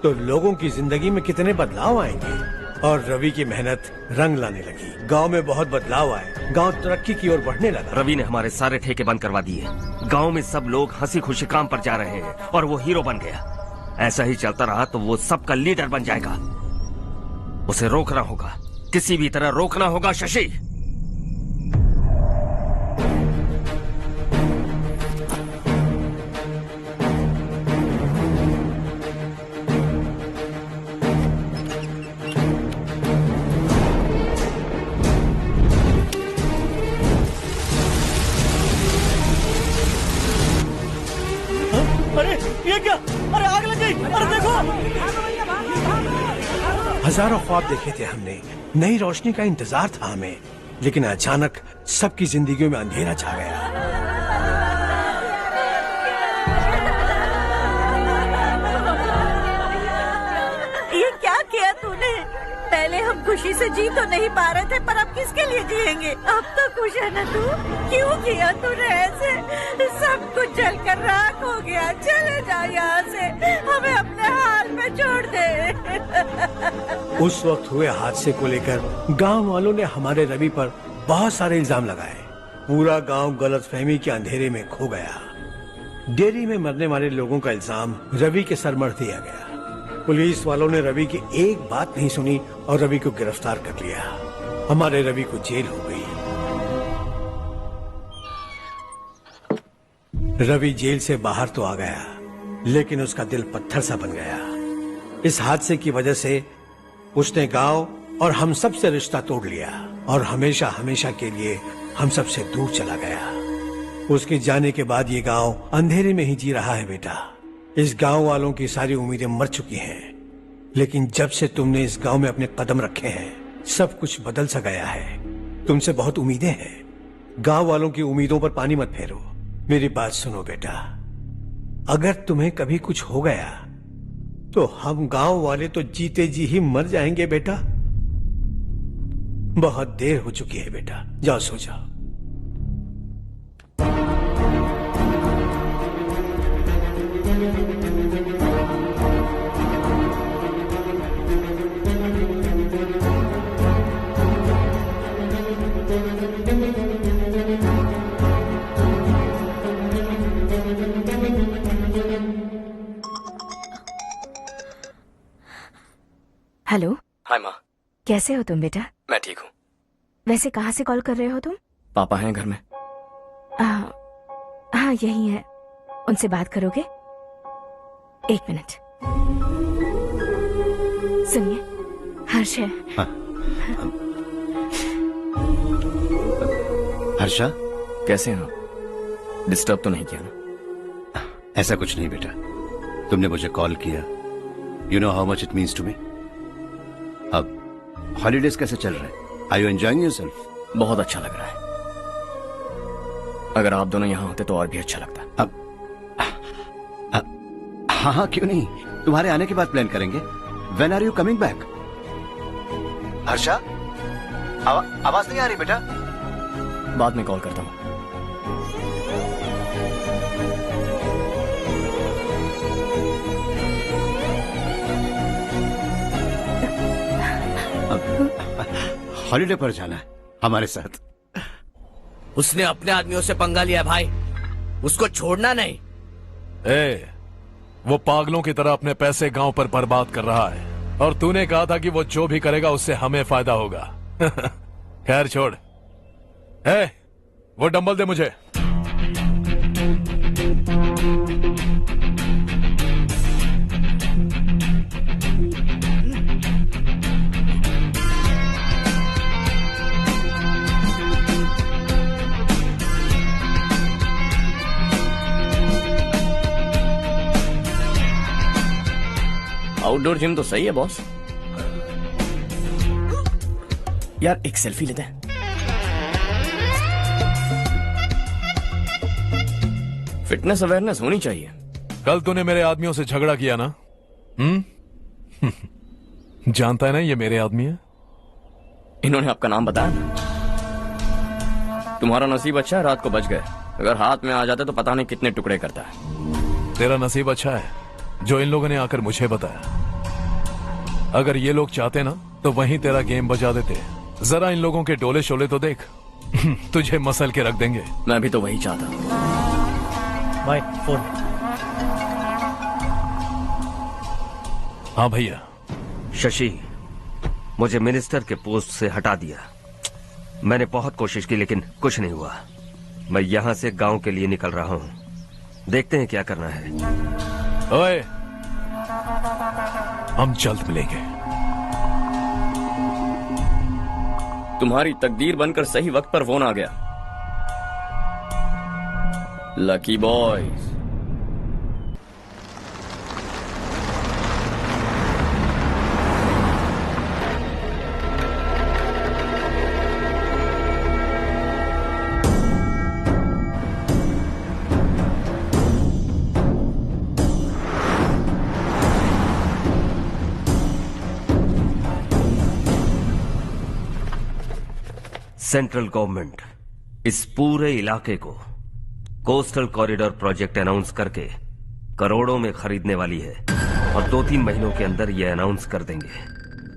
तो लोगों की जिंदगी में कितने बदलाव आएंगे, और रवि की मेहनत रंग लाने लगी। गांव में बहुत बदलाव आए, गांव तरक्की की ओर बढ़ने लगा। रवि ने हमारे सारे ठेके बंद करवा दिए। गांव में सब लोग हंसी खुशी काम पर जा रहे हैं और वो हीरो बन गया। ऐसा ही चलता रहा तो वो सबका लीडर बन जाएगा। उसे रोकना होगा, किसी भी तरह रोकना होगा शशि। अरे ये क्या? अरे आग लग गई! अरे देखो! हजारों ख्वाब देखे थे हमने, नई रोशनी का इंतजार था हमें, लेकिन अचानक सबकी जिंदगियों में अंधेरा छा गया। ये क्या किया तूने? पहले हम खुशी से जी तो नहीं पा रहे थे, पर अब किसके लिए जिएंगे? अब तो खुश है ना तू? क्यों किया तूने ऐसे? सब कुछ जलकर राख हो गया। चले जा यहाँ से, हमें अपने हाल में छोड़ दे। उस वक्त हुए हादसे को लेकर गांव वालों ने हमारे रवि पर बहुत सारे इल्जाम लगाए। पूरा गांव गलतफहमी के अंधेरे में खो गया। डेयरी में मरने वाले लोगों का इल्जाम रवि के सर मढ़ दिया गया। पुलिस वालों ने रवि की एक बात नहीं सुनी और रवि को गिरफ्तार कर लिया। हमारे रवि को जेल हो गई। रवि जेल से बाहर तो आ गया, लेकिन उसका दिल पत्थर सा बन गया। इस हादसे की वजह से उसने गांव और हम सब से रिश्ता तोड़ लिया और हमेशा हमेशा के लिए हम सब से दूर चला गया। उसके जाने के बाद ये गांव अंधेरे में ही जी रहा है बेटा। इस गांव वालों की सारी उम्मीदें मर चुकी हैं, लेकिन जब से तुमने इस गांव में अपने कदम रखे हैं सब कुछ बदल सा गया है। तुमसे बहुत उम्मीदें हैं। गांव वालों की उम्मीदों पर पानी मत फेरो। मेरी बात सुनो बेटा, अगर तुम्हें कभी कुछ हो गया तो हम गांव वाले तो जीते जी ही मर जाएंगे बेटा। बहुत देर हो चुकी है बेटा, जाओ सो जाओ। हेलो। हाय माँ। कैसे हो तुम बेटा? मैं ठीक हूँ। वैसे कहाँ से कॉल कर रहे हो तुम? पापा हैं घर में। हाँ यही है। उनसे बात करोगे? एक मिनट सुनिए, हर्ष है। हाँ। हर्षा कैसे हैं? डिस्टर्ब तो नहीं किया ना? ऐसा कुछ नहीं बेटा, तुमने मुझे कॉल किया। You know how much it means to me. अब हॉलीडेज कैसे चल रहे हैं? Are you enjoying yourself? बहुत अच्छा लग रहा है। अगर आप दोनों यहाँ होते तो और भी अच्छा लगता। अब हाँ हाँ क्यों नहीं, तुम्हारे आने के बाद प्लान करेंगे। When are you coming back? Harsha आवाज नहीं आ रही बेटा। बाद में कॉल करता हूँ। हॉलीडे पर जाना है हमारे साथ। उसने अपने आदमियों से पंगा लिया भाई, उसको छोड़ना नहीं। वो पागलों की तरह अपने पैसे गांव पर बर्बाद कर रहा है और तूने कहा था कि वो जो भी करेगा उससे हमें फायदा होगा। खैर छोड़। वो डंबल दे मुझे। आउटडोर जिम तो सही है बॉस। यार एक सेल्फी लेते हैं। फिटनेस अवेयरनेस होनी चाहिए। कल तूने मेरे आदमियों से झगड़ा किया ना? जानता है ना ये मेरे आदमी है। इन्होंने आपका नाम बताया? तुम्हारा नसीब अच्छा है रात को बच गए, अगर हाथ में आ जाते तो पता नहीं कितने टुकड़े करता है। तेरा नसीब अच्छा है जो इन लोगों ने आकर मुझे बताया। अगर ये लोग चाहते ना तो वहीं तेरा गेम बजा देते। जरा इन लोगों के डोले शोले तो देख। तुझे मसल के रख देंगे। मैं भी तो वही चाहता हूं। भाई फोन। हाँ भैया। शशि, मुझे मिनिस्टर के पोस्ट से हटा दिया। मैंने बहुत कोशिश की लेकिन कुछ नहीं हुआ। मैं यहां से गांव के लिए निकल रहा हूं। देखते हैं क्या करना है। ओए, हम जल्द मिलेंगे। तुम्हारी तकदीर बनकर सही वक्त पर फोन आ गया। Lucky boys. सेंट्रल गवर्नमेंट इस पूरे इलाके को कोस्टल कॉरिडोर प्रोजेक्ट अनाउंस करके करोड़ों में खरीदने वाली है और 2-3 महीनों के अंदर ये अनाउंस कर देंगे।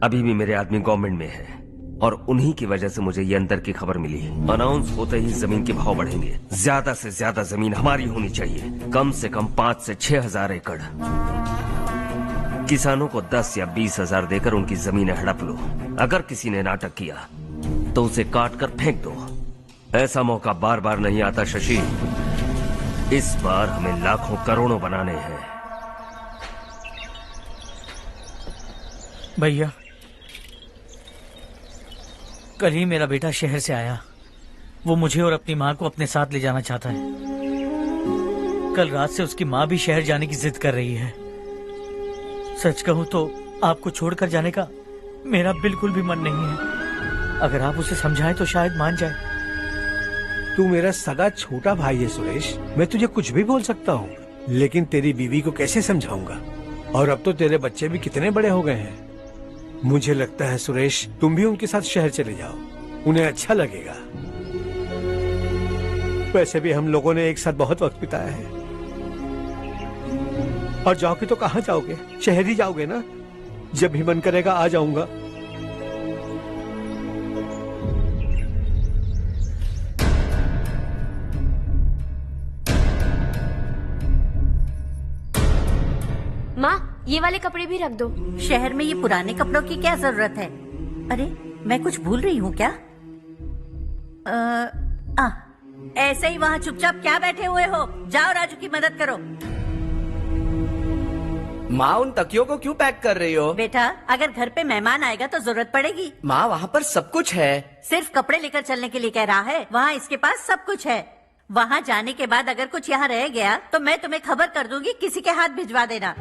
अभी भी मेरे आदमी गवर्नमेंट में है और उन्हीं की वजह से मुझे ये अंदर की खबर मिली। अनाउंस होते ही जमीन के भाव बढ़ेंगे। ज्यादा से ज्यादा जमीन हमारी होनी चाहिए, कम से कम 5 से 6 हजार एकड़। किसानों को 10 या 20 हजार देकर उनकी जमीनें हड़प लो। अगर किसी ने नाटक किया तो उसे काट कर फेंक दो। ऐसा मौका बार बार नहीं आता शशि। इस बार हमें लाखों करोड़ों बनाने हैं। भैया, कल ही मेरा बेटा शहर से आया। वो मुझे और अपनी माँ को अपने साथ ले जाना चाहता है। कल रात से उसकी माँ भी शहर जाने की जिद कर रही है। सच कहूं तो आपको छोड़कर जाने का मेरा बिल्कुल भी मन नहीं है। अगर आप उसे समझाएं तो शायद मान जाए। तू मेरा सगा छोटा भाई है सुरेश, मैं तुझे कुछ भी बोल सकता हूँ, लेकिन तेरी बीवी को कैसे समझाऊंगा? और अब तो तेरे बच्चे भी कितने बड़े हो गए हैं। मुझे लगता है सुरेश, तुम भी उनके साथ शहर चले जाओ, उन्हें अच्छा लगेगा। वैसे भी हम लोगों ने एक साथ बहुत वक्त बिताया है। और जाओगे तो कहाँ जाओगे? शहर ही जाओगे ना? जब भी मन करेगा आ जाऊंगा। माँ, ये वाले कपड़े भी रख दो। शहर में ये पुराने कपड़ों की क्या जरूरत है? अरे, मैं कुछ भूल रही हूँ क्या? ऐसे ही वहाँ चुपचाप क्या बैठे हुए हो? जाओ राजू की मदद करो। माँ, उन तकियों को क्यों पैक कर रही हो? बेटा, अगर घर पे मेहमान आएगा तो जरूरत पड़ेगी। माँ, वहाँ पर सब कुछ है। सिर्फ कपड़े लेकर चलने के लिए कह रहा है? वहाँ इसके पास सब कुछ है। वहाँ जाने के बाद अगर कुछ यहाँ रह गया तो मैं तुम्हें खबर कर दूंगी, किसी के हाथ भिजवा देना।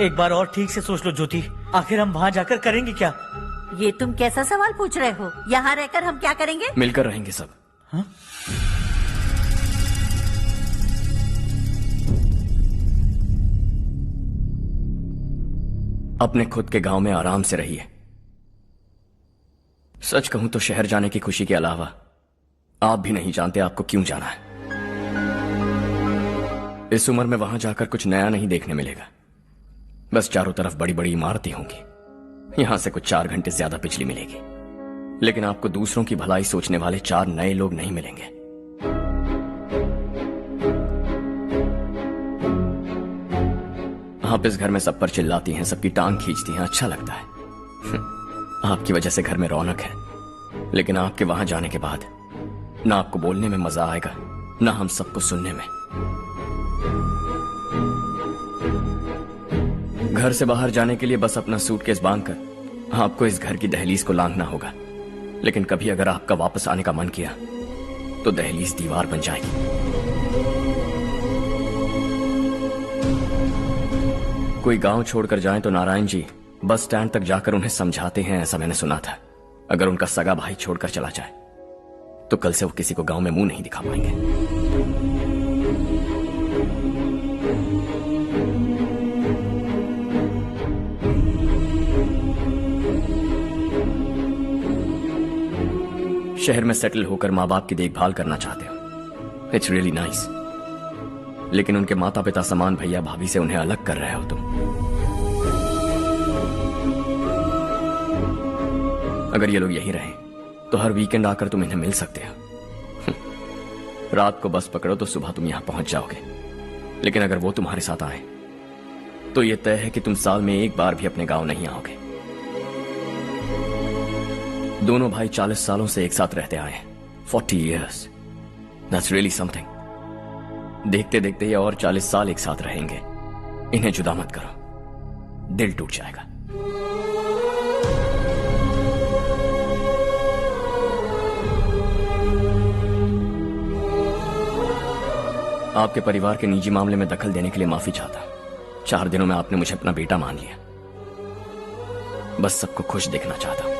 एक बार और ठीक से सोच लो ज्योति, आखिर हम वहाँ जाकर करेंगे क्या? ये तुम कैसा सवाल पूछ रहे हो? यहाँ रहकर हम क्या करेंगे? मिलकर रहेंगे सब। हाँ? अपने खुद के गांव में आराम से रहिए। सच कहूं तो शहर जाने की खुशी के अलावा आप भी नहीं जानते आपको क्यों जाना है। इस उम्र में वहां जाकर कुछ नया नहीं देखने मिलेगा। बस चारों तरफ बड़ी बड़ी इमारतें होंगी। यहां से कुछ 4 घंटे ज्यादा बिजली मिलेगी, लेकिन आपको दूसरों की भलाई सोचने वाले 4 नए लोग नहीं मिलेंगे। आप इस घर में सब पर चिल्लाती हैं, सबकी टांग खींचती हैं, अच्छा लगता है। आपकी वजह से घर में रौनक है, लेकिन आपके वहां जाने के बाद ना आपको बोलने में मजा आएगा, ना हम सबको सुनने में। घर से बाहर जाने के लिए बस अपना सूटकेस बांधकर आपको इस घर की दहलीज को लांघना होगा। लेकिन कभी अगर आपका वापस आने का मन किया तो दहलीज दीवार बन जाएगी। कोई गांव छोड़कर जाएं तो नारायण जी बस स्टैंड तक जाकर उन्हें समझाते हैं, ऐसा मैंने सुना था। अगर उनका सगा भाई छोड़कर चला जाए तो कल से वो किसी को गांव में मुंह नहीं दिखा पाएंगे। शहर में सेटल होकर माँ बाप की देखभाल करना चाहते हो, इट्स रियली नाइस। लेकिन उनके माता पिता समान भैया भाभी से उन्हें अलग कर रहे हो तुम। अगर ये लोग यहीं रहें तो हर वीकेंड आकर तुम इन्हें मिल सकते हो। रात को बस पकड़ो तो सुबह तुम यहां पहुंच जाओगे। लेकिन अगर वो तुम्हारे साथ आए तो ये तय है कि तुम साल में एक बार भी अपने गांव नहीं आओगे। दोनों भाई 40 सालों से एक साथ रहते आए हैं, 40 years। That's really something। देखते देखते ये और 40 साल एक साथ रहेंगे। इन्हें जुदा मत करो, दिल टूट जाएगा। आपके परिवार के निजी मामले में दखल देने के लिए माफी चाहता। 4 दिनों में आपने मुझे अपना बेटा मान लिया। बस सबको खुश देखना चाहता।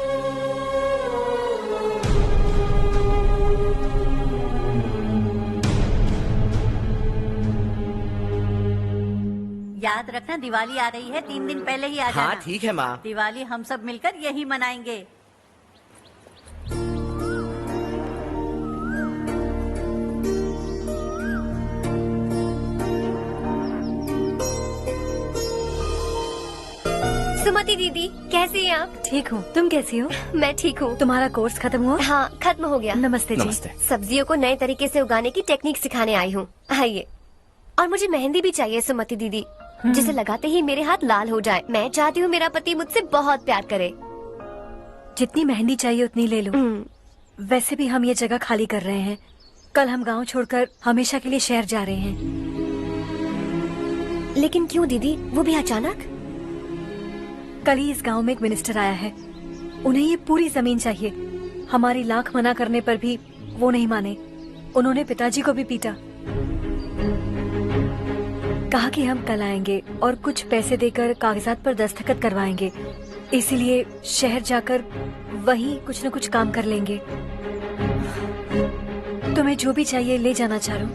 याद रखना दिवाली आ रही है, 3 दिन पहले ही आ जाना। हाँ ठीक है माँ। दिवाली हम सब मिलकर यही मनाएंगे। सुमति दीदी, कैसी हैं आप? ठीक हूँ, तुम कैसी हो? मैं ठीक हूँ। तुम्हारा कोर्स खत्म हुआ? हाँ, खत्म हो गया। नमस्ते जी। नमस्ते। सब्जियों को नए तरीके से उगाने की टेक्निक सिखाने आई हूँ। आइए। और मुझे मेहंदी भी चाहिए सुमति दीदी, जिसे लगाते ही मेरे हाथ लाल हो जाए। मैं चाहती हूँ मेरा पति मुझसे बहुत प्यार करे। जितनी मेहंदी चाहिए उतनी ले लो। वैसे भी हम ये जगह खाली कर रहे हैं। कल हम गांव छोड़कर हमेशा के लिए शहर जा रहे हैं। लेकिन क्यों दीदी, वो भी अचानक? कल ही इस गांव में एक मिनिस्टर आया है, उन्हें ये पूरी जमीन चाहिए। हमारी लाख मना करने पर भी वो नहीं माने। उन्होंने पिताजी को भी पीटा। कहा कि हम कल आएंगे और कुछ पैसे देकर कागजात पर दस्तखत करवाएंगे। इसीलिए शहर जाकर वहीं कुछ न कुछ काम कर लेंगे। तुम्हें जो भी चाहिए ले जाना चारू।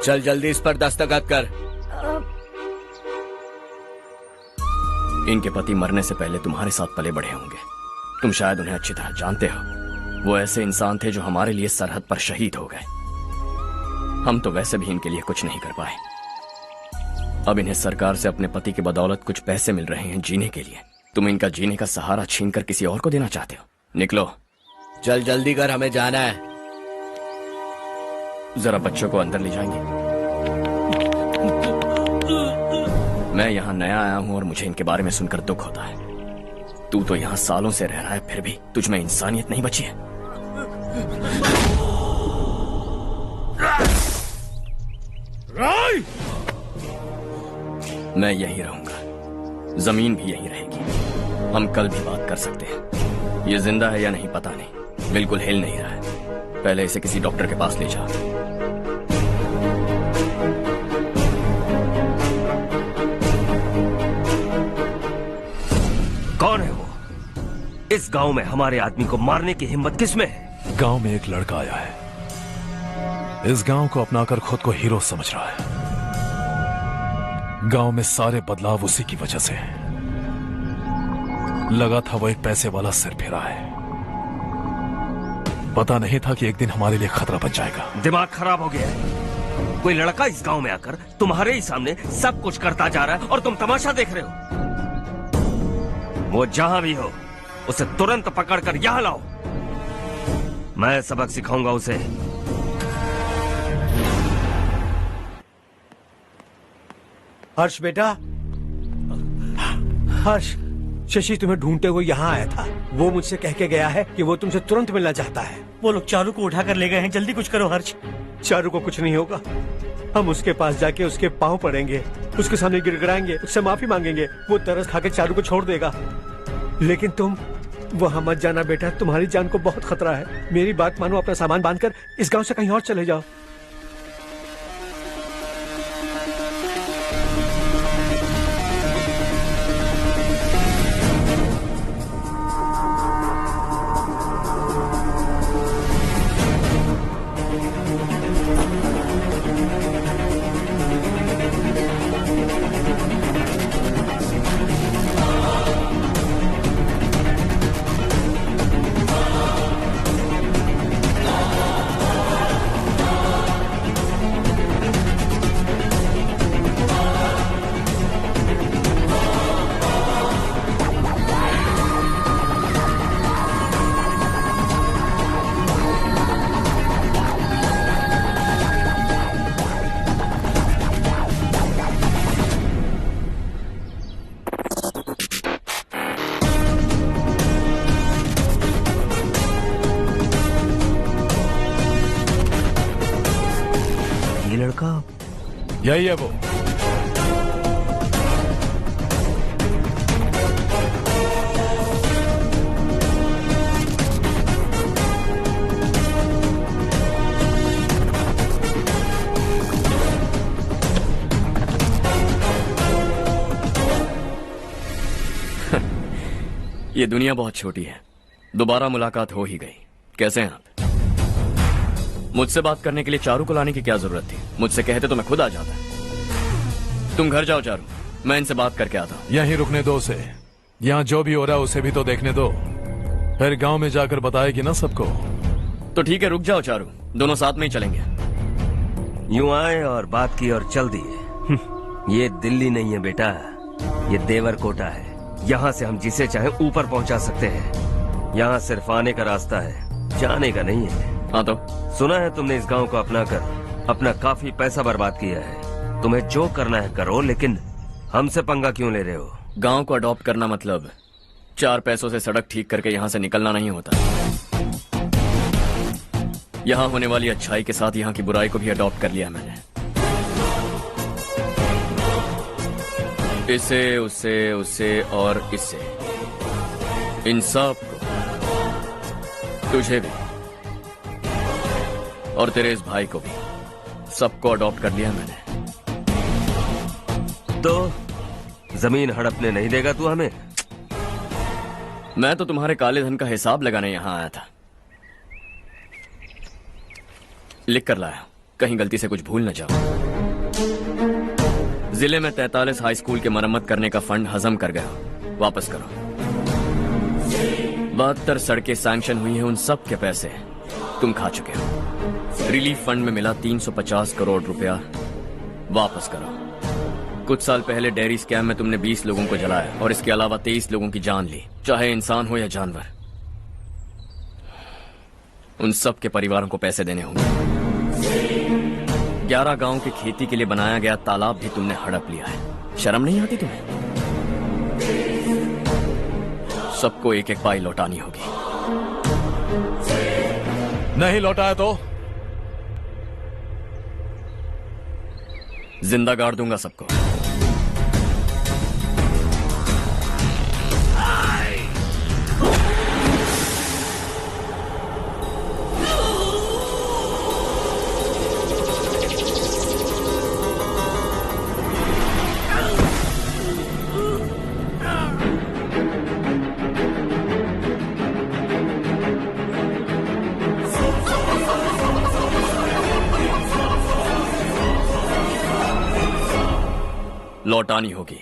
चल जल्दी इस पर दस्तखत कर। इनके पति मरने से पहले तुम्हारे साथ पले बढ़े होंगे। तुम शायद उन्हें अच्छी तरह जानते हो। वो ऐसे इंसान थे जो हमारे लिए सरहद पर शहीद हो गए। हम तो वैसे भी इनके लिए कुछ नहीं कर पाए। अब इन्हें सरकार से अपने पति की बदौलत कुछ पैसे मिल रहे हैं जीने के लिए। तुम इनका जीने का सहारा छीनकर किसी और को देना चाहते हो? निकलो। चल जल्दी कर, हमें जाना है। जरा बच्चों को अंदर ले जाएंगे? मैं यहाँ नया आया हूँ और मुझे इनके बारे में सुनकर दुख होता है। तू तो यहाँ सालों से रह रहा है, फिर भी तुझ में इंसानियत नहीं बची है। मैं यही रहूंगा, जमीन भी यही रहेगी। हम कल भी बात कर सकते हैं। ये जिंदा है या नहीं पता नहीं, बिल्कुल हिल नहीं रहा है। पहले इसे किसी डॉक्टर के पास ले जा। कौन है वो? इस गांव में हमारे आदमी को मारने की हिम्मत किसमें है? गांव में एक लड़का आया है, इस गांव को अपनाकर खुद को हीरो समझ रहा है। गांव में सारे बदलाव उसी की वजह से हैं। लगा था वो एक पैसे वाला सिर फेरा है। पता नहीं था कि एक दिन हमारे लिए खतरा बन जाएगा। दिमाग खराब हो गया है। कोई लड़का इस गांव में आकर तुम्हारे ही सामने सब कुछ करता जा रहा है और तुम तमाशा देख रहे हो। वो जहां भी हो उसे तुरंत पकड़कर यहां लाओ। मैं सबक सिखाऊंगा उसे। हर्ष बेटा, हर्ष, शशि तुम्हें ढूंढते हुए यहाँ आया था। वो मुझसे कह के गया है कि वो तुमसे तुरंत मिलना चाहता है। वो लोग चारू को उठा कर ले गए हैं, जल्दी कुछ करो हर्ष। चारू को कुछ नहीं होगा। हम उसके पास जाके उसके पाँव पड़ेंगे, उसके सामने गिड़गिड़ाएंगे, उससे माफी मांगेंगे। वो तरस खा के चारू को छोड़ देगा। लेकिन तुम वहाँ मत जाना बेटा, तुम्हारी जान को बहुत खतरा है। मेरी बात मानो, अपना सामान बांधकर इस गांव से कहीं और चले जाओ। यही है वो। ये दुनिया बहुत छोटी है। दोबारा मुलाकात हो ही गई। कैसे हैं आप? मुझसे बात करने के लिए चारू को लाने की क्या जरूरत थी? मुझसे कहते तो मैं खुद आ जाता। तुम घर जाओ चारू, मैं इनसे बात करके आता हूँ। यहीं रुकने दो उसे। यहाँ जो भी हो रहा है उसे भी तो देखने दो, फिर गांव में जाकर बताएगी ना सबको। तो ठीक है, रुक जाओ चारू, दोनों साथ में ही चलेंगे। यूं आए और बात की और चल दिए। ये दिल्ली नहीं है बेटा, ये देवरकोटा है। यहाँ से हम जिसे चाहे ऊपर पहुँचा सकते हैं। यहाँ सिर्फ आने का रास्ता है, जाने का नहीं है। हाँ तो सुना है तुमने इस गांव को अपना कर अपना काफी पैसा बर्बाद किया है। तुम्हें जो करना है करो, लेकिन हमसे पंगा क्यों ले रहे हो? गांव को अडॉप्ट करना मतलब 4 पैसों से सड़क ठीक करके यहाँ से निकलना नहीं होता। यहाँ होने वाली अच्छाई के साथ यहाँ की बुराई को भी अडॉप्ट कर लिया मैंने। इसे, उसे, उसे और इससे, इन सब को, तुझे भी और तेरे इस भाई को भी, सबको अडॉप्ट कर लिया मैंने। तो जमीन हड़पने नहीं देगा तू हमें? मैं तो तुम्हारे काले धन का हिसाब लगाने यहाँ आया था। लिख कर लाया, कहीं गलती से कुछ भूल न जाओ। जिले में 43 हाई स्कूल के मरम्मत करने का फंड हजम कर गया, वापस करो। 72 सड़कें सैंक्शन हुई हैं, उन सब के पैसे तुम खा चुके हो। रिलीफ फंड में मिला 350 करोड़ रुपया, वापस करो। कुछ साल पहले डेयरी स्कैम में तुमने 20 लोगों को जलाया और इसके अलावा 23 लोगों की जान ली, चाहे इंसान हो या जानवर। उन सब के परिवारों को पैसे देने होंगे। 11 गांव के खेती के लिए बनाया गया तालाब भी तुमने हड़प लिया है। शर्म नहीं आती तुम्हें? सबको एक एक पाई लौटानी होगी। नहीं लौटाया तो जिंदा गाड़ दूंगा सबको। लौटानी होगी।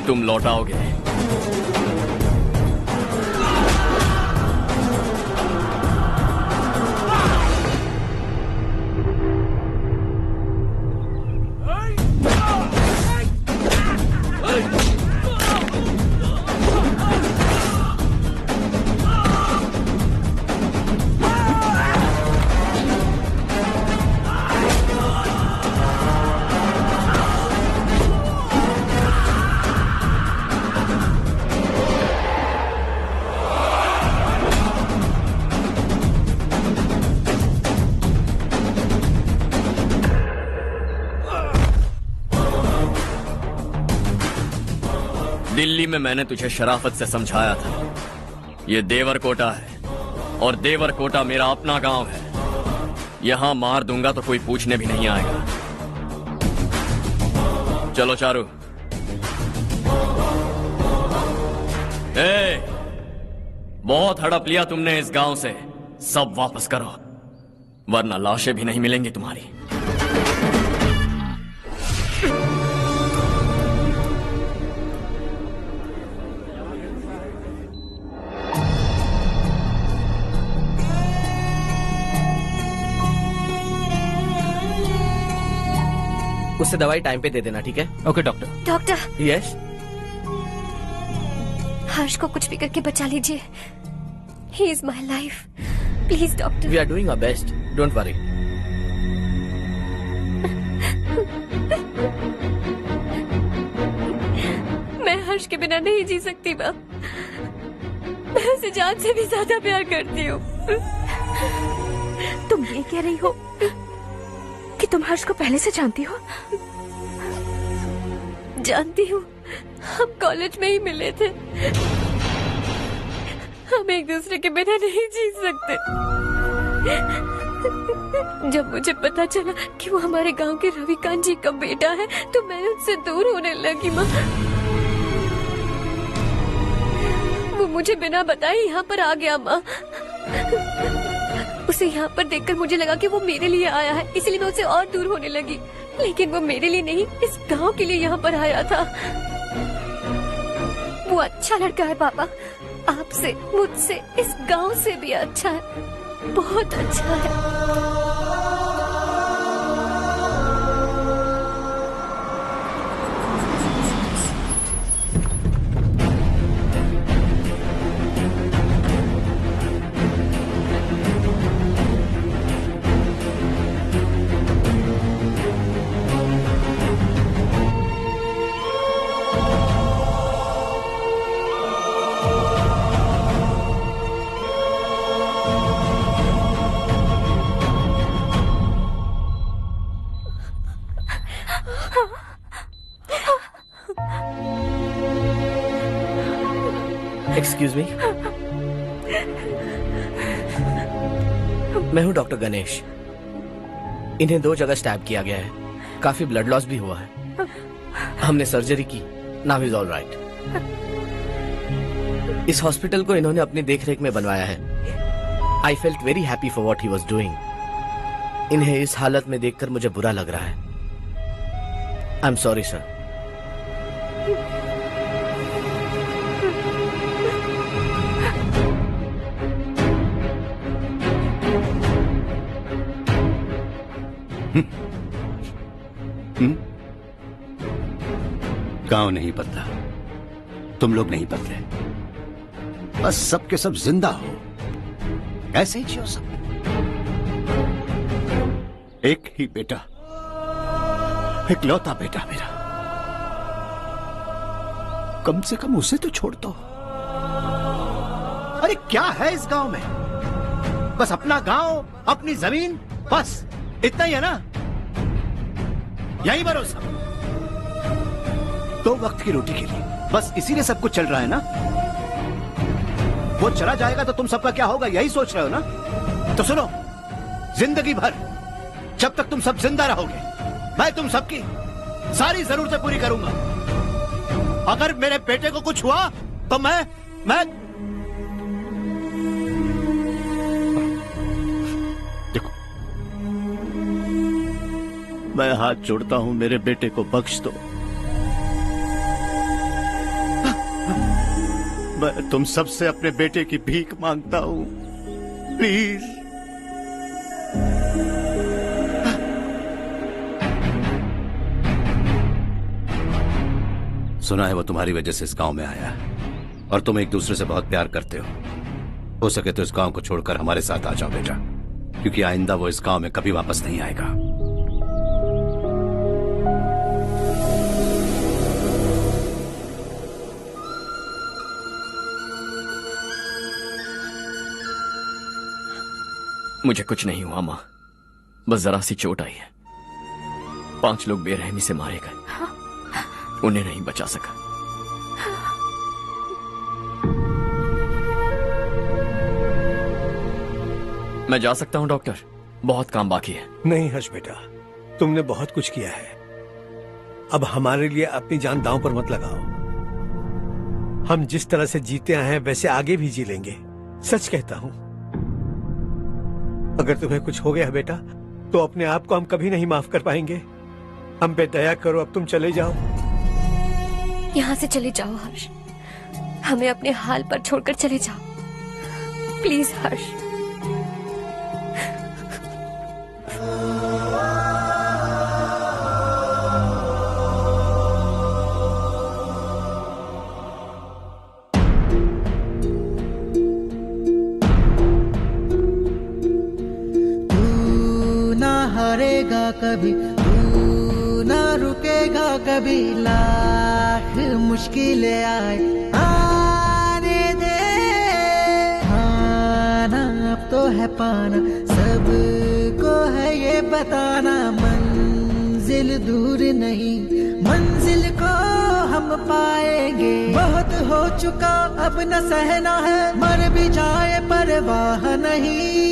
तुम लौटाओगे। दिल्ली में मैंने तुझे शराफत से समझाया था, ये देवर कोटा है और देवर कोटा मेरा अपना गांव है। यहां मार दूंगा तो कोई पूछने भी नहीं आएगा। चलो चारू। बहुत हड़प लिया तुमने इस गांव से, सब वापस करो वरना लाशें भी नहीं मिलेंगी तुम्हारी। उससे दवाई टाइम पे दे देना, ठीक है? Okay doctor. Doctor. Yes. Harsh को कुछ भी करके बचा लीजिए। He is my life, please doctor. We are doing our best, don't worry. मैं हर्ष के बिना नहीं जी सकती बाप। मैं उसे जान से भी ज्यादा प्यार करती हूँ। तुम ये कह रही हो कि तुम हर्ष को पहले से जानती हो? जानती हूँ, हम कॉलेज में ही मिले थे। हम एक दूसरे के बिना नहीं जी सकते। जब मुझे पता चला कि वो हमारे गांव के रविकांत जी का बेटा है तो मैं उनसे दूर होने लगी। माँ, वो मुझे बिना बताए यहाँ पर आ गया। माँ, उसे यहाँ पर देखकर मुझे लगा कि वो मेरे लिए आया है, इसलिए मैं उससे और दूर होने लगी। लेकिन वो मेरे लिए नहीं, इस गांव के लिए यहाँ पर आया था। वो अच्छा लड़का है पापा, आपसे, मुझसे, इस गांव से भी अच्छा है, बहुत अच्छा है। एक्सक्यूज मी, मैं हूं डॉक्टर गणेश। इन्हें 2 जगह स्टैब किया गया है, काफी ब्लड लॉस भी हुआ है। हमने सर्जरी की, नाउ इज ऑल राइट। इस हॉस्पिटल को इन्होंने अपनी देखरेख में बनवाया है। I felt very happy for what he was doing. इन्हें इस हालत में देखकर मुझे बुरा लग रहा है। I am sorry sir. गांव नहीं बदला, तुम लोग नहीं बदले, बस सबके सब जिंदा हो, ऐसे ही जियो सब। एक ही बेटा, इकलौता बेटा मेरा, कम से कम उसे तो छोड़ दो। अरे क्या है इस गांव में? बस अपना गांव, अपनी जमीन, बस इतना ही है ना? यही भरोसा 2 वक्त की रोटी के लिए, बस इसीलिए सब कुछ चल रहा है ना? वो चला जाएगा तो तुम सबका क्या होगा, यही सोच रहे हो ना? तो सुनो, जिंदगी भर जब तक तुम सब जिंदा रहोगे, मैं तुम सबकी सारी जरूरतें पूरी करूंगा। अगर मेरे बेटे को कुछ हुआ तो मैं देखो, मैं हाथ जोड़ता हूं, मेरे बेटे को बख्श दो। मैं तुम सबसे अपने बेटे की भीख मांगता हूं, प्लीज। सुना है वो तुम्हारी वजह से इस गांव में आया है और तुम एक दूसरे से बहुत प्यार करते हो सके तो इस गांव को छोड़कर हमारे साथ आ जाओ बेटा, क्योंकि आइंदा वो इस गांव में कभी वापस नहीं आएगा। मुझे कुछ नहीं हुआ माँ, बस जरा सी चोट आई है। 5 लोग बेरहमी से मारे गए, उन्हें नहीं बचा सका। मैं जा सकता हूँ डॉक्टर, बहुत काम बाकी है। नहीं हर्ष बेटा, तुमने बहुत कुछ किया है, अब हमारे लिए अपनी जान दांव पर मत लगाओ। हम जिस तरह से जीते आए हैं वैसे आगे भी जी लेंगे, सच कहता हूँ। अगर तुम्हें कुछ हो गया बेटा तो अपने आप को हम कभी नहीं माफ कर पाएंगे। हम पे दया करो, अब तुम चले जाओ। यहाँ से चले जाओ हर्ष, हमें अपने हाल पर छोड़कर चले जाओ, प्लीज हर्ष। हारेगा कभी, तू ना रुकेगा कभी, लाख मुश्किलें आए आने दे। खाना अब तो है पाना, सबको है ये बताना, मंजिल दूर नहीं, मंजिल को हम पाएंगे। बहुत हो चुका अब न सहना है, मर भी जाए परवाह नहीं।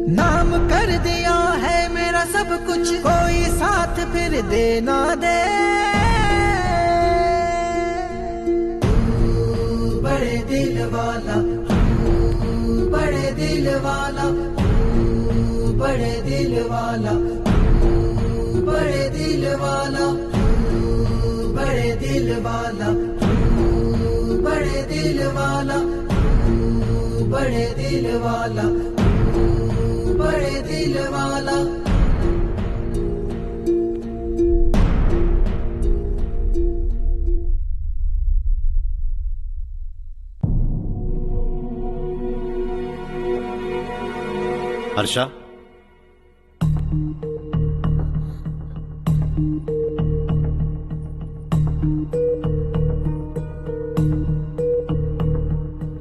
नाम कर दिया है मेरा सब कुछ, कोई साथ फिर देना दे। तू बड़े दिल वाला, तू बड़े दिल वाला, तू बड़े दिल वाला, तू बड़े दिल वाला, तू बड़े दिल वाला, तू बड़े दिल वाला, तू बड़े दिल वाला, बड़े दिल वाला। हर्षा,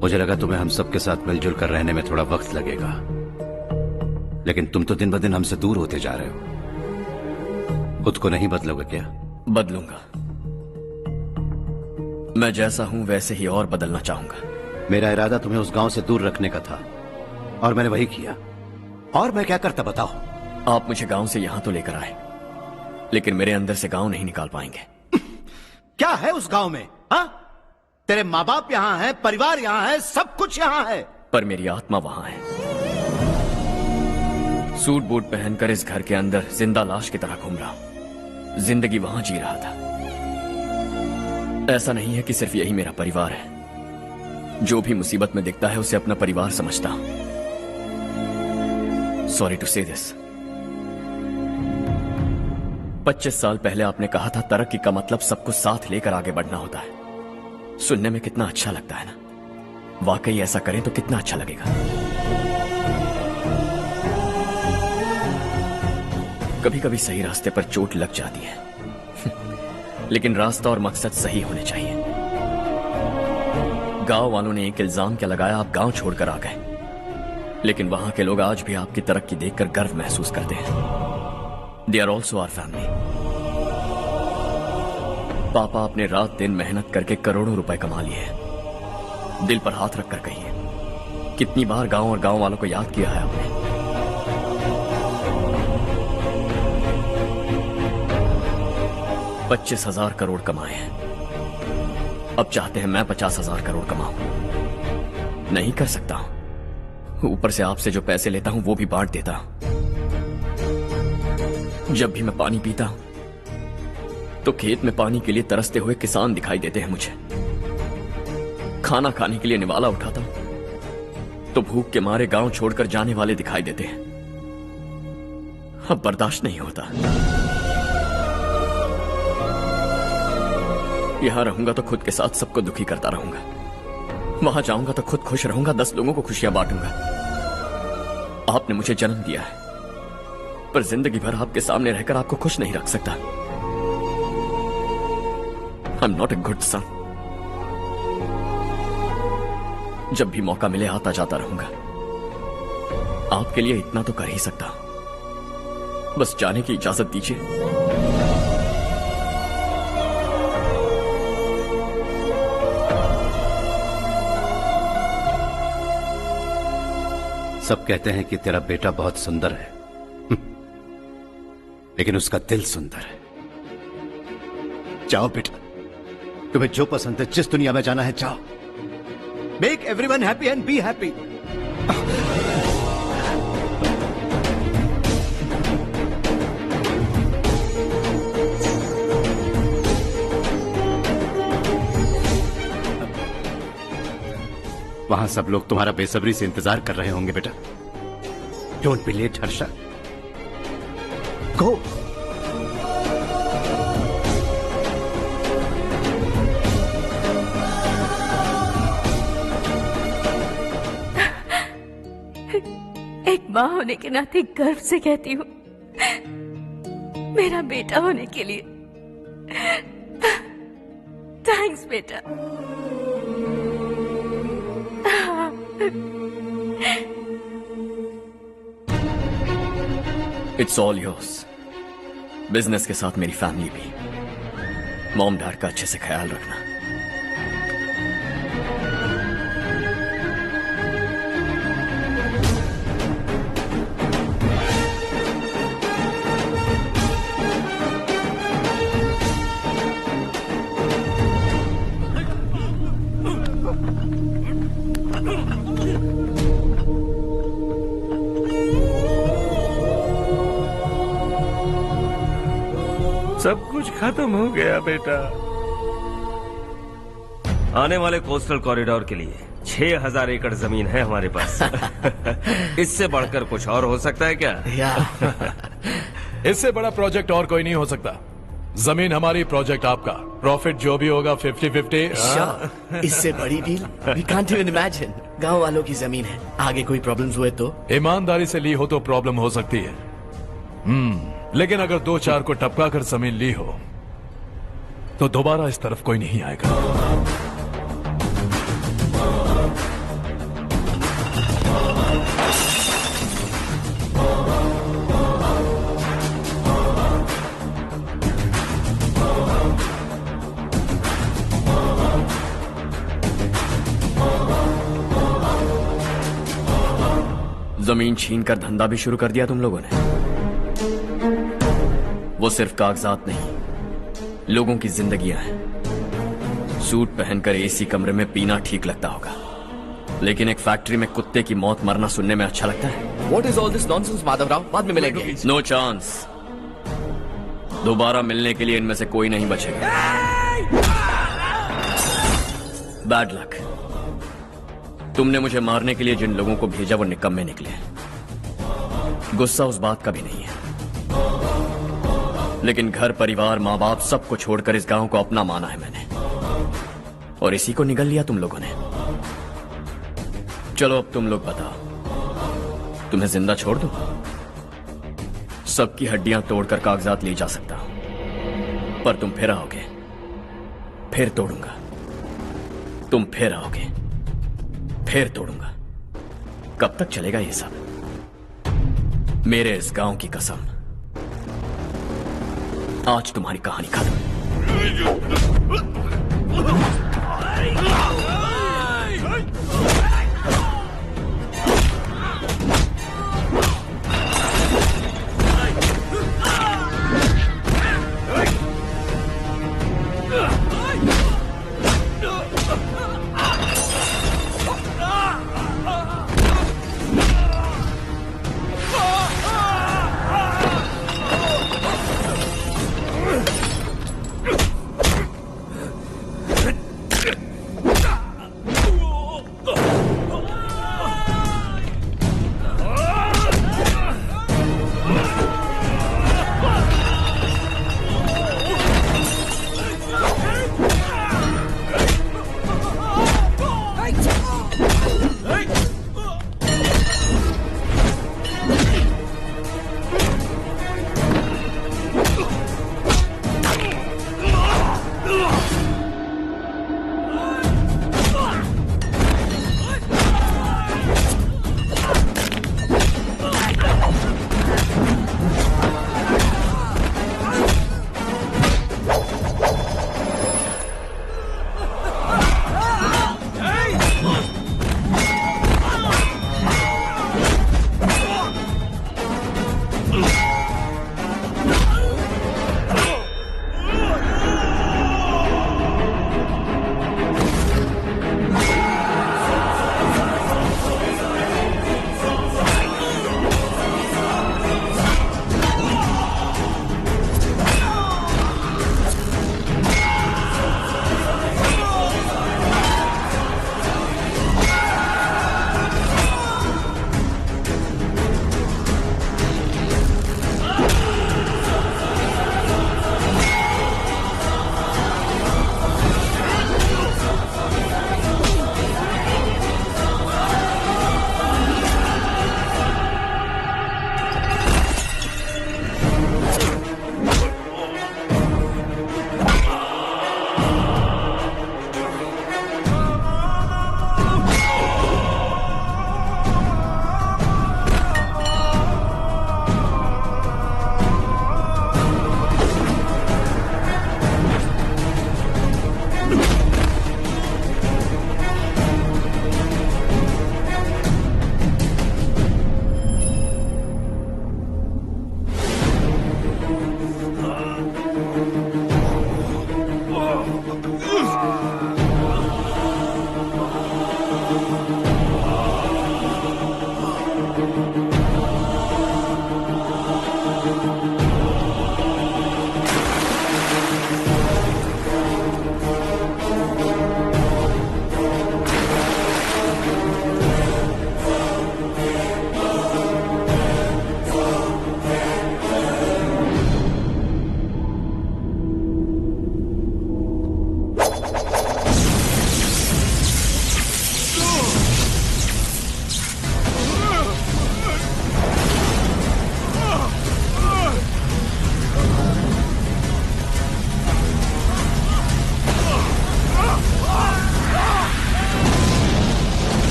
मुझे लगा तुम्हें हम सबके साथ मिलजुल कर रहने में थोड़ा वक्त लगेगा, लेकिन तुम तो दिन ब दिन हमसे दूर होते जा रहे हो। खुद को नहीं बदलोगे क्या? बदलूंगा, मैं जैसा हूं वैसे ही और बदलना चाहूंगा। मेरा इरादा तुम्हें उस गांव से दूर रखने का था और मैंने वही किया। और मैं क्या करता बताओ? आप मुझे गांव से यहां तो लेकर आए, लेकिन मेरे अंदर से गांव नहीं निकाल पाएंगे। क्या है उस गांव में? हाँ, तेरे माँ बाप यहाँ हैं, परिवार यहाँ है, सब कुछ यहाँ है, पर मेरी आत्मा वहां है। सूट बूट पहनकर इस घर के अंदर जिंदा लाश की तरह घूम रहा हूं, जिंदगी वहां जी रहा था। ऐसा नहीं है कि सिर्फ यही मेरा परिवार है, जो भी मुसीबत में दिखता है उसे अपना परिवार समझता हूं। सॉरी टू से दिस। 25 साल पहले आपने कहा था तरक्की का मतलब सबको साथ लेकर आगे बढ़ना होता है। सुनने में कितना अच्छा लगता है ना? वाकई ऐसा करें तो कितना अच्छा लगेगा। कभी कभी सही रास्ते पर चोट लग जाती है लेकिन रास्ता और मकसद सही होने चाहिए। गांव वालों ने एक इल्जाम क्या लगाया, आप गांव छोड़कर आ गए, लेकिन वहां के लोग आज भी आपकी तरक्की देखकर गर्व महसूस करते हैं। They are also our family. पापा आपने रात दिन मेहनत करके करोड़ों रुपए कमा लिए हैं। दिल पर हाथ रखकर कहिए, कितनी बार गांव और गांव वालों को याद किया है आपने? $25,000 करोड़ कमाए हैं, अब चाहते हैं मैं 50,000 करोड़ कमाऊं। नहीं कर सकता हूं। ऊपर से आपसे जो पैसे लेता हूं वो भी बांट देता हूं। जब भी मैं पानी पीता हूं तो खेत में पानी के लिए तरसते हुए किसान दिखाई देते हैं मुझे। खाना खाने के लिए निवाला उठाता हूं तो भूख के मारे गांव छोड़कर जाने वाले दिखाई देते हैं। अब बर्दाश्त नहीं होता। यहां रहूंगा तो खुद के साथ सबको दुखी करता रहूंगा, वहां जाऊंगा तो खुद खुश रहूंगा, 10 लोगों को खुशियां बांटूंगा। आपने मुझे जन्म दिया है, पर जिंदगी भर आपके सामने रहकर आपको खुश नहीं रख सकता। I am not a good son. जब भी मौका मिले आता जाता रहूंगा। आपके लिए इतना तो कर ही सकता, बस जाने की इजाजत दीजिए। सब कहते हैं कि तेरा बेटा बहुत सुंदर है, लेकिन उसका दिल सुंदर है। जाओ बेटा, तुम्हें जो पसंद है, जिस दुनिया में जाना है जाओ। Make everyone happy and be happy. वहां सब लोग तुम्हारा बेसब्री से इंतजार कर रहे होंगे बेटा। डोंट बी लेट हर्षा, गो। एक माँ होने के नाते गर्व से कहती हूँ, मेरा बेटा होने के लिए थैंक्स बेटा। It's all yours. बिजनेस के साथ मेरी फैमिली भी। मॉम डैड का अच्छे से ख्याल रखना। सब कुछ खत्म हो गया बेटा। आने वाले कोस्टल कॉरिडोर के लिए 6000 एकड़ जमीन है हमारे पास। इससे बढ़कर कुछ और हो सकता है क्या? इससे बड़ा प्रोजेक्ट और कोई नहीं हो सकता। जमीन हमारी, प्रोजेक्ट आपका। प्रॉफिट जो भी होगा 50-50। इससे बड़ी deal we can't even imagine. गांव वालों की जमीन है, आगे कोई प्रॉब्लम्स हुए तो? ईमानदारी से ली हो तो प्रॉब्लम हो सकती है, लेकिन अगर 2-4 को टपका कर जमीन ली हो तो दोबारा इस तरफ कोई नहीं आएगा। जमीन छीन कर धंधा भी शुरू कर दिया तुम लोगों ने। वो सिर्फ कागजात नहीं, लोगों की जिंदगियां हैं। सूट पहनकर एसी कमरे में पीना ठीक लगता होगा, लेकिन एक फैक्ट्री में कुत्ते की मौत मरना सुनने में अच्छा लगता है। What is all this nonsense, Madhavrao? बाद में मिलेंगे। No chance. दोबारा मिलने के लिए इनमें से कोई नहीं बचेगा। Bad luck. तुमने मुझे मारने के लिए जिन लोगों को भेजा वो निकम्मे निकले। गुस्सा उस बात का भी नहीं है, लेकिन घर परिवार माँ बाप सबको छोड़कर इस गांव को अपना माना है मैंने, और इसी को निगल लिया तुम लोगों ने। चलो अब तुम लोग बताओ, तुम्हें जिंदा छोड़ दूं? सबकी हड्डियां तोड़कर कागजात ले जा सकता हूं, पर तुम फिर आओगे, फिर तोड़ूंगा। तुम फिर आओगे, फिर तोड़ूंगा। कब तक चलेगा ये सब? मेरे इस गांव की कसम, आज तुम्हारी कहानी खत्म।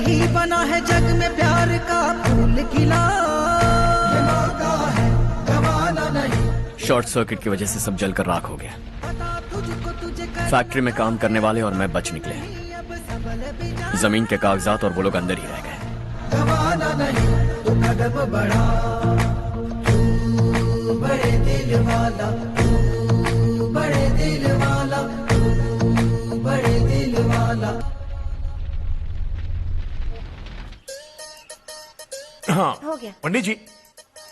यही बना है जग में प्यार का फूल खिला, ये मौका है गवाना नहीं। शॉर्ट सर्किट की वजह से सब जलकर राख हो गया। फैक्ट्री में काम करने वाले और मैं बच निकले। जमीन के कागजात और वो लोग अंदर ही रह गए। गवाना नहीं तो कदम बढ़ा, तू बड़े दिल वाला, तू बड़े दिल वाला, तू बड़े दिल वाला। हाँ हो गया। पंडित जी,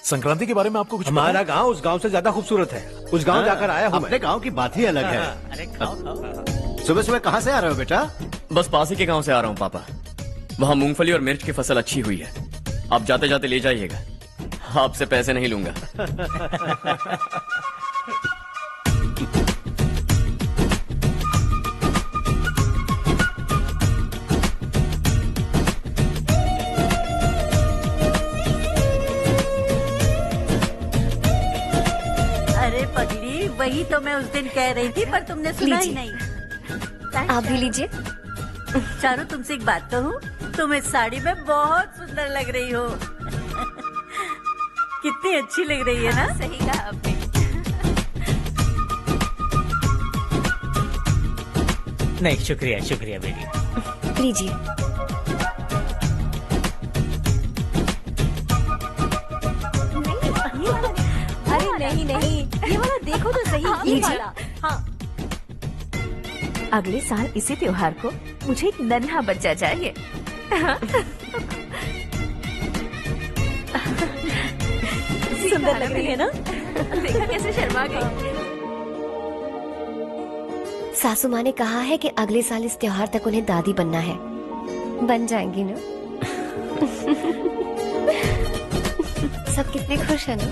संक्रांति के बारे में आपको कुछ पता हमारा है? गांव उस गांव से ज्यादा खूबसूरत है। उस गांव जाकर आया हूँ अपने मैं। गांव की बात ही अलग है। अरे खाओ खाओ। सुबह सुबह कहाँ से आ रहे हो बेटा? बस पास ही के गांव से आ रहा हूँ पापा। वहाँ मूंगफली और मिर्च की फसल अच्छी हुई है। आप जाते जाते ले जाइएगा। आपसे पैसे नहीं लूंगा। अरे पगली, वही तो मैं उस दिन कह रही थी पर तुमने सुना ही नहीं। आप भी लीजिए। चारू, तुमसे एक बात कहूँ, तुम इस साड़ी में बहुत सुंदर लग रही हो। कितनी अच्छी लग रही है ना? सही कहा आपने। नहीं, शुक्रिया शुक्रिया बेटी। लीजिए। अरे नहीं नहीं, ये वाला देखो तो सही, ये वाला। हाँ। अगले साल इसी त्योहार को मुझे एक नन्हा बच्चा चाहिए। सुंदर लग रही है ना? देखा कैसे शर्मा गई। सासू माँ ने कहा है कि अगले साल इस त्योहार तक उन्हें दादी बनना है। बन जाएंगी ना? सब कितने खुश है ना?